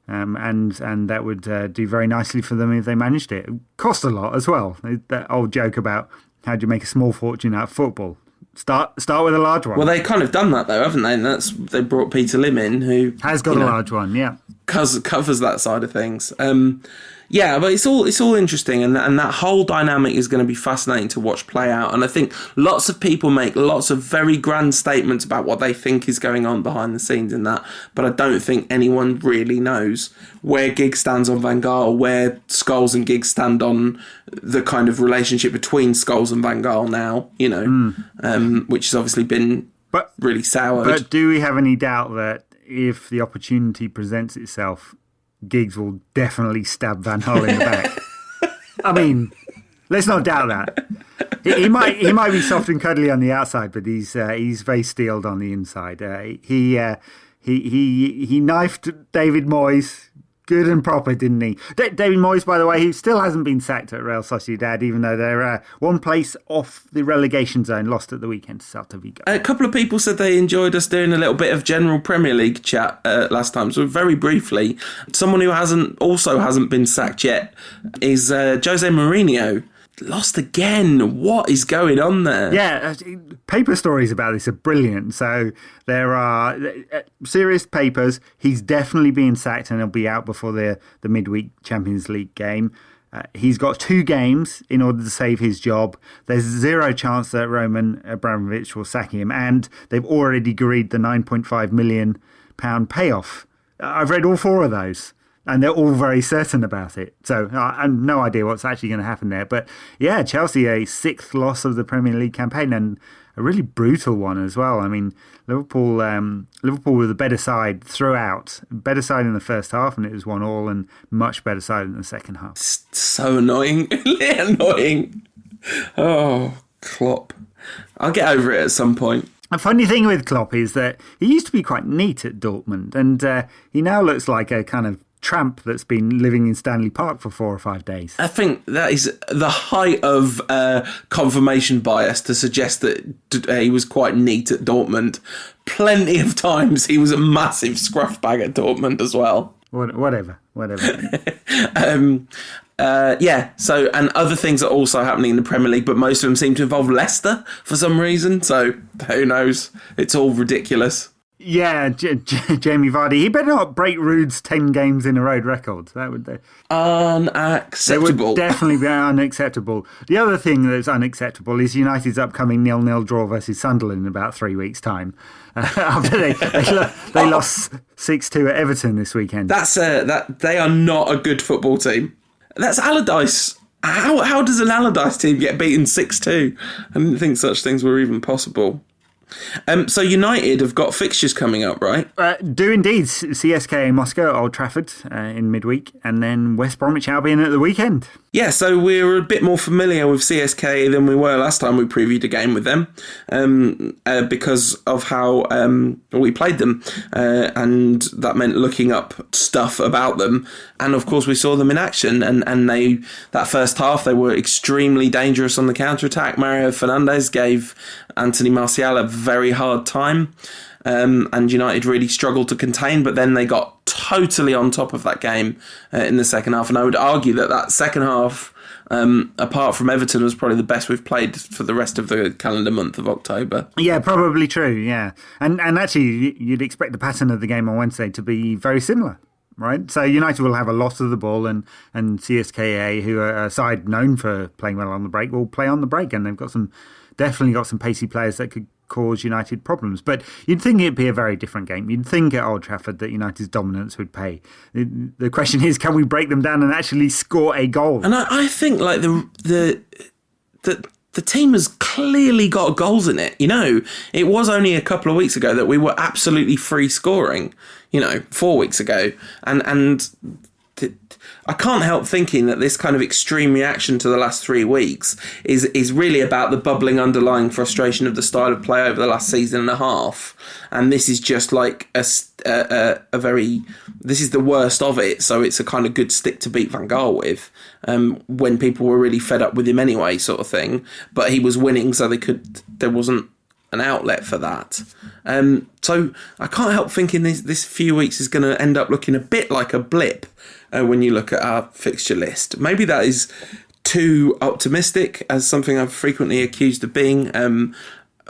And that would do very nicely for them if they managed it. Cost a lot as well. That old joke about how do you make a small fortune out of football? Start with a large one. Well, they've kind of done that though, haven't they? And they brought Peter Lim in, who has got a large one, yeah. Covers that side of things. But it's all interesting, and that whole dynamic is going to be fascinating to watch play out. And I think lots of people make lots of very grand statements about what they think is going on behind the scenes in that, but I don't think anyone really knows where Giggs stands on Van Gaal, where Scholes and Giggs stand on the kind of relationship between Scholes and Van Gaal now, which has obviously been really soured. But do we have any doubt that if the opportunity presents itself, Giggs will definitely stab Van Gaal in the back? I mean, let's not doubt that. He might be soft and cuddly on the outside, but he's very steeled on the inside. He knifed David Moyes good and proper, didn't he? David Moyes, by the way, who still hasn't been sacked at Real Sociedad, even though they're one place off the relegation zone, lost at the weekend to Celta Vigo. A couple of people said they enjoyed us doing a little bit of general Premier League chat last time, so very briefly, someone who hasn't been sacked yet is Jose Mourinho. Lost again. What is going on there? Yeah, paper stories about this are brilliant. So there are serious papers. He's definitely being sacked and he'll be out before the midweek Champions League game. He's got 2 games in order to save his job. There's zero chance that Roman Abramovich will sack him, and they've already agreed the £9.5 million payoff. I've read all 4 of those. And they're all very certain about it. So I have no idea what's actually going to happen there. But yeah, Chelsea, a 6th loss of the Premier League campaign. And really brutal one as well. I mean, Liverpool were the better side throughout. Better side in the first half, and it was 1-1, and much better side in the second half. So annoying. Annoying. Oh, Klopp. I'll get over it at some point. A funny thing with Klopp is that he used to be quite neat at Dortmund, and he now looks like a kind of tramp that's been living in Stanley Park for 4 or 5 days. I think that is the height of confirmation bias to suggest that he was quite neat at Dortmund. Plenty of times he was a massive scruff bag at Dortmund as well. Whatever. So, and other things are also happening in the Premier League, but most of them seem to involve Leicester for some reason, so who knows? It's all ridiculous. Yeah, Jamie Vardy. He better not break Ruud's 10 games in a row record. That would unacceptable. It would definitely be unacceptable. The other thing that's unacceptable is United's upcoming 0-0 draw versus Sunderland in about 3 weeks' time. After they lost 6-2 at Everton this weekend. They are not a good football team. That's Allardyce. How does an Allardyce team get beaten 6-2? I didn't think such things were even possible. So United have got fixtures coming up, right? Do indeed. CSKA Moscow at Old Trafford in midweek, and then West Bromwich Albion at the weekend. Yeah, so we're a bit more familiar with CSKA than we were last time we previewed a game with them because of how we played them. And that meant looking up stuff about them. And of course, we saw them in action. And that first half, they were extremely dangerous on the counter-attack. Mario Fernandes gave Anthony Martial a very hard time. And United really struggled to contain, but then they got totally on top of that game in the second half. And I would argue that second half, apart from Everton, was probably the best we've played for the rest of the calendar month of October. Yeah, probably true, yeah. And actually, you'd expect the pattern of the game on Wednesday to be very similar. Right, so United will have a lot of the ball, and CSKA, who are a side known for playing well on the break, will play on the break, and they've definitely got some pacey players that could cause United problems. But you'd think it'd be a very different game. You'd think at Old Trafford that United's dominance would pay. The question is, can we break them down and actually score a goal? And I think like the team has clearly got goals in it. You know, it was only a couple of weeks ago that we were absolutely free scoring. 4 weeks ago, and I can't help thinking that this kind of extreme reaction to the last 3 weeks is really about the bubbling underlying frustration of the style of play over the last season and a half. And this is just like this is the worst of it. So it's a kind of good stick to beat Van Gaal with, when people were really fed up with him anyway, sort of thing. But he was winning, so there wasn't an outlet for that. So I can't help thinking this few weeks is going to end up looking a bit like a blip when you look at our fixture list. Maybe that is too optimistic, as something I've frequently accused of being.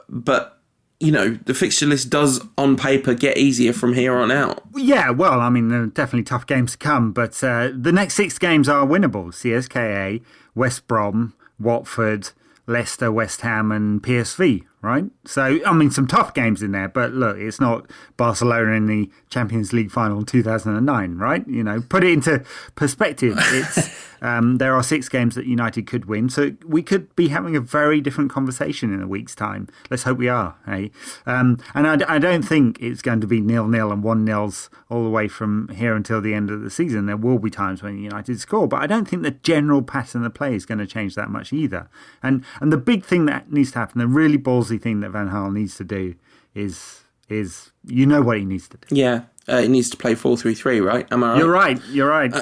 But, the fixture list does, on paper, get easier from here on out. Yeah, well, I mean, there are definitely tough games to come, but the next 6 games are winnable. CSKA, West Brom, Watford, Leicester, West Ham and PSV, right? So, I mean, some tough games in there, but look, it's not Barcelona in the Champions League final in 2009, right? Put it into perspective. It's there are 6 games that United could win, so we could be having a very different conversation in a week's time. Let's hope we are, eh? And I don't think it's going to be 0-0 and 1-0s all the way from here until the end of the season. There will be times when United score, but I don't think the general pattern of play is going to change that much either. And the big thing that needs to happen, the really ballsy thing that Van Gaal needs to do is what he needs to do. Yeah, he needs to play 4-3-3, right? Am I right? You're right.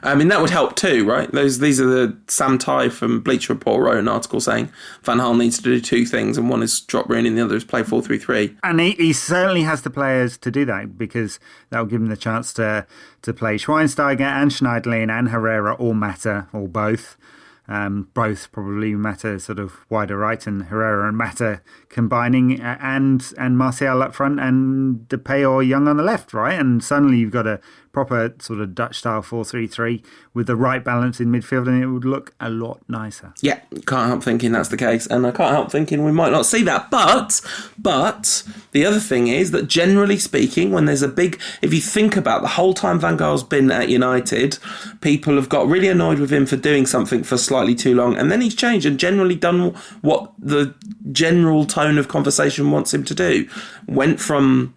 I mean, that would help too, right? These are the Sam Tighe from Bleacher Report wrote an article saying Van Gaal needs to do 2 things, and one is drop Rooney and the other is play 4-3-3. And he certainly has the players to do that, because that will give him the chance to play Schweinsteiger and Schneiderlin and Herrera or Mata or both. Both probably Mata sort of wider right and Herrera and Mata combining, and Martial up front and Depay or Young on the left, right? And suddenly you've got a proper sort of Dutch-style 4-3-3 with the right balance in midfield, and it would look a lot nicer. Yeah, can't help thinking that's the case, and I can't help thinking we might not see that. But the other thing is that generally speaking, when there's a big... If you think about the whole time Van Gaal's been at United, people have got really annoyed with him for doing something for slightly too long, and then he's changed and generally done what the general tone of conversation wants him to do. Went from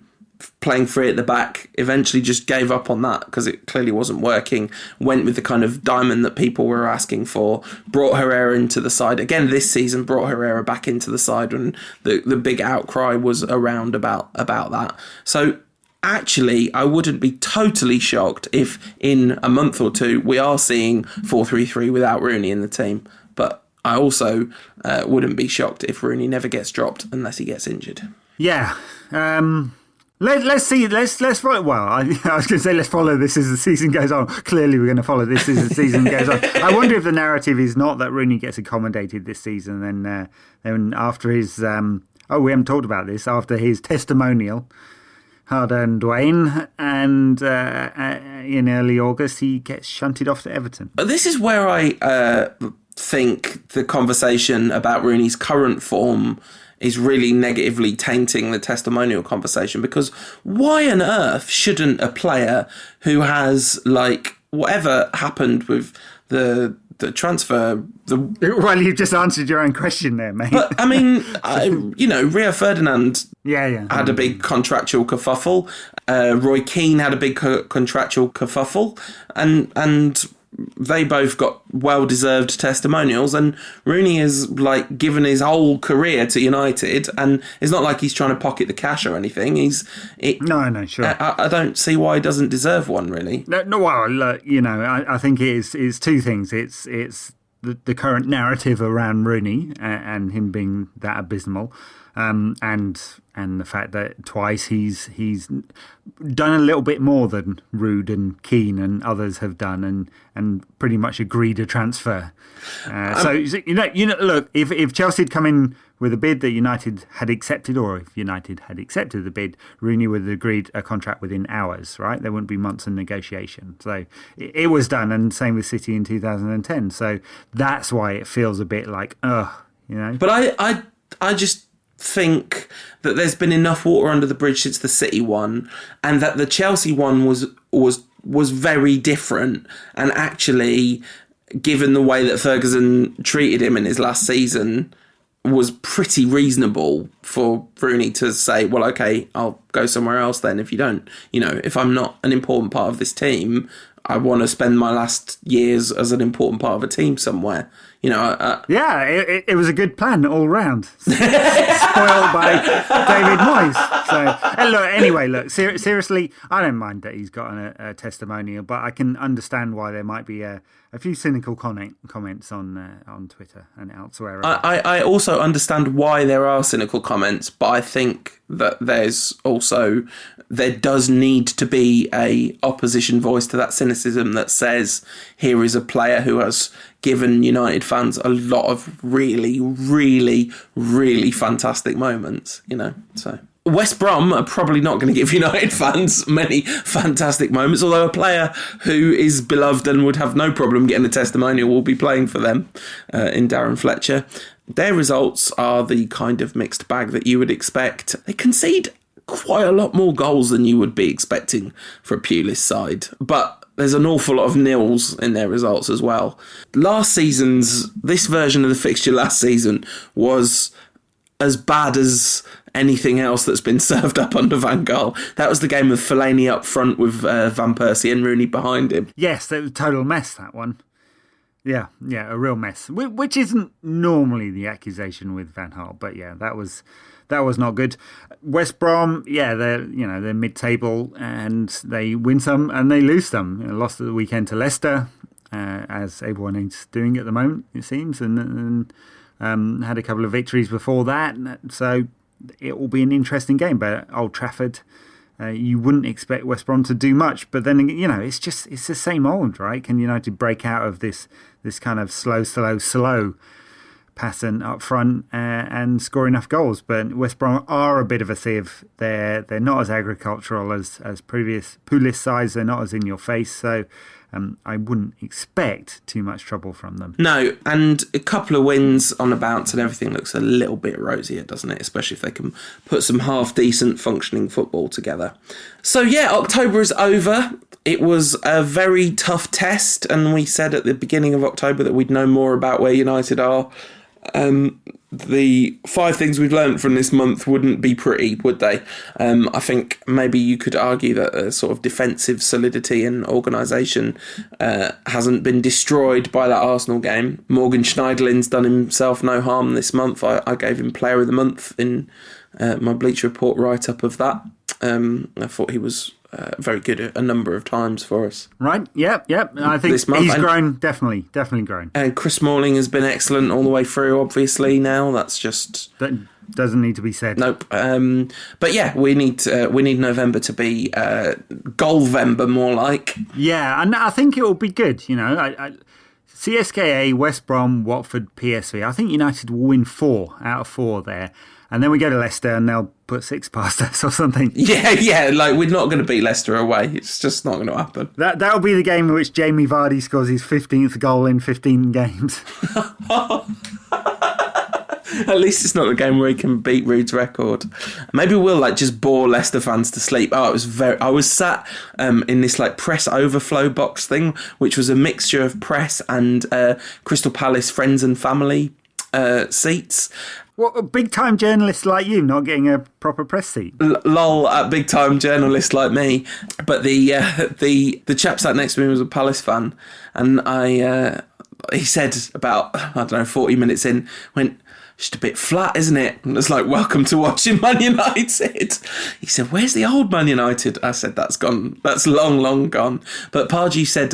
playing free at the back, eventually just gave up on that because it clearly wasn't working, went with the kind of diamond that people were asking for, brought Herrera into the side again this season, brought Herrera back into the side when the big outcry was around about that. So actually, I wouldn't be totally shocked if in a month or two we are seeing 4-3-3 without Rooney in the team, but I also wouldn't be shocked if Rooney never gets dropped unless he gets injured. Yeah. Let's see. Let's follow. Well, I was going to say let's follow this as the season goes on. Clearly, we're going to follow this as the season goes on. I wonder if the narrative is not that Rooney gets accommodated this season, then after his we haven't talked about this, after his testimonial, hard-earned Wayne, and in early August he gets shunted off to Everton. This is where I think the conversation about Rooney's current form is really negatively tainting the testimonial conversation, because why on earth shouldn't a player who has, like, whatever happened with the transfer... Well, you've just answered your own question there, mate. But, I mean, Rio Ferdinand had a big contractual kerfuffle. Roy Keane had a big contractual kerfuffle. And they both got well-deserved testimonials, and Rooney has given his whole career to United, and it's not like he's trying to pocket the cash or anything. No, sure. I don't see why he doesn't deserve one, really. No, well, look, I think it's two things. It's the current narrative around Rooney and him being that abysmal, and the fact that twice he's done a little bit more than Rude and Keane and others have done, and pretty much agreed a transfer. Look, if Chelsea had come in with a bid that United had accepted, or if United had accepted the bid, Rooney would have agreed a contract within hours, right? There wouldn't be months in negotiation. So it was done, and same with City in 2010. So that's why it feels a bit like, But I just think that there's been enough water under the bridge since the City one, and that the Chelsea one was very different, and actually, given the way that Ferguson treated him in his last season, was pretty reasonable for Rooney to say, well, okay, I'll go somewhere else then if you don't. If I'm not an important part of this team, I want to spend my last years as an important part of a team somewhere. It was a good plan all round. Spoiled by David Moyes. So, seriously, I don't mind that he's got a testimonial, but I can understand why there might be a few cynical comments on Twitter and elsewhere. I also understand why there are cynical comments, but I think that there does need to be a opposition voice to that cynicism that says, here is a player who has given United fans a lot of really, really, really fantastic moments, so... West Brom are probably not going to give United fans many fantastic moments, although a player who is beloved and would have no problem getting a testimonial will be playing for them in Darren Fletcher. Their results are the kind of mixed bag that you would expect. They concede quite a lot more goals than you would be expecting for a Pulis side, but there's an awful lot of nils in their results as well. This version of the fixture last season was as bad as anything else that's been served up under Van Gaal. That was the game with Fellaini up front with Van Persie and Rooney behind him. Yes, that was a total mess, that one. Yeah, a real mess, which isn't normally the accusation with Van Gaal, but yeah, that was not good. West Brom, they're mid-table, and they win some and they lose some. Lost at the weekend to Leicester, as everyone is doing at the moment, it seems, and had a couple of victories before that, so it will be an interesting game. But at Old Trafford, you wouldn't expect West Brom to do much, but then it's the same old, right? Can United break out of this kind of slow pattern up front and score enough goals. But West Brom are a bit of a sieve. They're not as agricultural as previous Pulis sides. They're not as in your face. So I wouldn't expect too much trouble from them. No, and a couple of wins on a bounce and everything looks a little bit rosier, doesn't it? Especially if they can put some half-decent functioning football together. So yeah, October is over. It was a very tough test, and we said at the beginning of October that we'd know more about where United are. The 5 things we've learned from this month wouldn't be pretty, would they? I think maybe you could argue that a sort of defensive solidity and organisation hasn't been destroyed by that Arsenal game. Morgan Schneiderlin's done himself no harm this month. I gave him Player of the Month in my Bleacher Report write-up of that. I thought he was very good a number of times for us. Right, yep. I think he's grown, definitely grown. And Chris Smalling has been excellent all the way through, obviously, now. That's just... That doesn't need to be said. Nope. But yeah, we need November to be Goalvember, more like. Yeah, and I think it will be good, you know. CSKA, West Brom, Watford, PSV. I think United will win 4 out of 4 there. And then we go to Leicester and they'll put 6 past us or something. Yeah, like we're not going to beat Leicester away. It's just not going to happen. That'll be the game in which Jamie Vardy scores his 15th goal in 15 games. At least it's not the game where he can beat Reed's record. Maybe we'll just bore Leicester fans to sleep. I was sat in this press overflow box thing, which was a mixture of press and Crystal Palace friends and family seats. What, a big-time journalist like you not getting a proper press seat? Lol, a big-time journalist like me. But the chap sat next to me was a Palace fan, and he said about, 40 minutes in, went, just a bit flat, isn't it? And it's like, welcome to watching Man United. He said, where's the old Man United? I said, that's gone. That's long, long gone. But Pardew said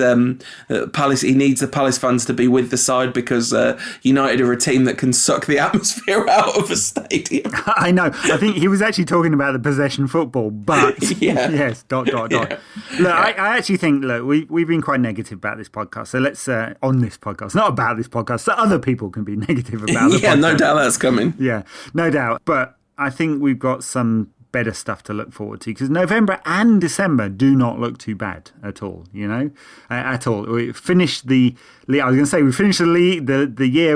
Palace. He needs the Palace fans to be with the side because United are a team that can suck the atmosphere out of a stadium. I know. I think he was actually talking about the possession football, but yeah. Yes, ... Yeah. Look, I actually think, we've been quite negative about this podcast. So let's, on this podcast, not about this podcast, so other people can be negative about the podcast. Yeah, no doubt that's coming. Yeah, no doubt. But I think we've got some better stuff to look forward to because November and December do not look too bad at all, at all. We finished the year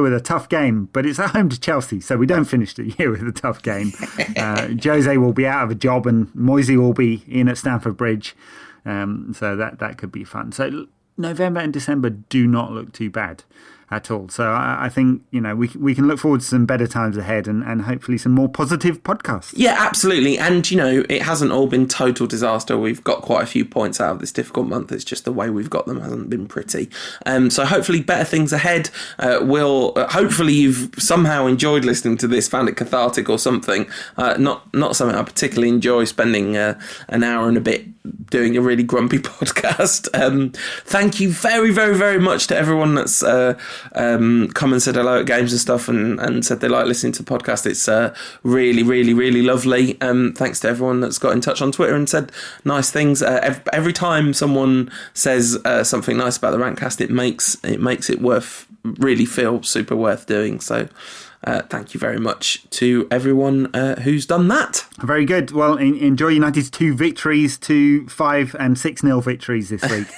with a tough game, but it's at home to Chelsea, so we don't finish the year with a tough game. Jose will be out of a job and Moisey will be in at Stamford Bridge, so that could be fun. So November and December do not look too bad at all. So I think, we can look forward to some better times ahead and hopefully some more positive podcasts. Yeah, absolutely. And, it hasn't all been total disaster. We've got quite a few points out of this difficult month. It's just the way we've got them hasn't been pretty. So hopefully better things ahead. Hopefully you've somehow enjoyed listening to this, found it cathartic or something. Not something I particularly enjoy spending an hour and a bit doing a really grumpy podcast. Thank you very, very, very much to everyone that's come and said hello at games and stuff and said they like listening to the podcast. It's really, really, really lovely. Thanks to everyone that's got in touch on Twitter and said nice things. Every time someone says something nice about the Rantcast, it makes it really feel super worth doing. So thank you very much to everyone who's done that. Very good. Well, enjoy United's 2 victories, 2 5 and 6-0 victories this week.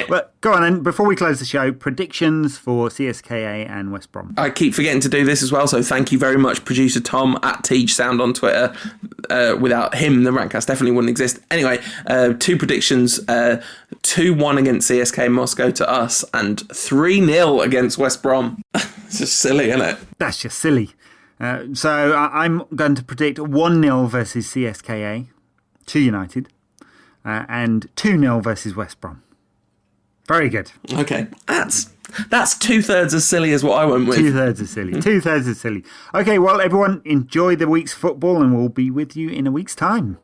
Well, go on then. Before we close the show, predictions for CSKA and West Brom. I keep forgetting to do this as well, so thank you very much, producer Tom at TeageSound on Twitter. Without him, the Rantcast definitely wouldn't exist. Anyway, 2 predictions: 2-1 against CSKA Moscow to us, and 3-0 against West Brom. It's just silly, isn't it? That's just silly. So I'm going to predict 1-0 versus CSKA to United and 2-0 versus West Brom. Very good. Okay, that's 2/3 as silly as what I went with. 2/3 as silly. 2/3 as silly. Okay, well, everyone, enjoy the week's football and we'll be with you in a week's time.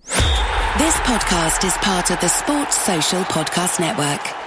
This podcast is part of the Sports Social Podcast Network.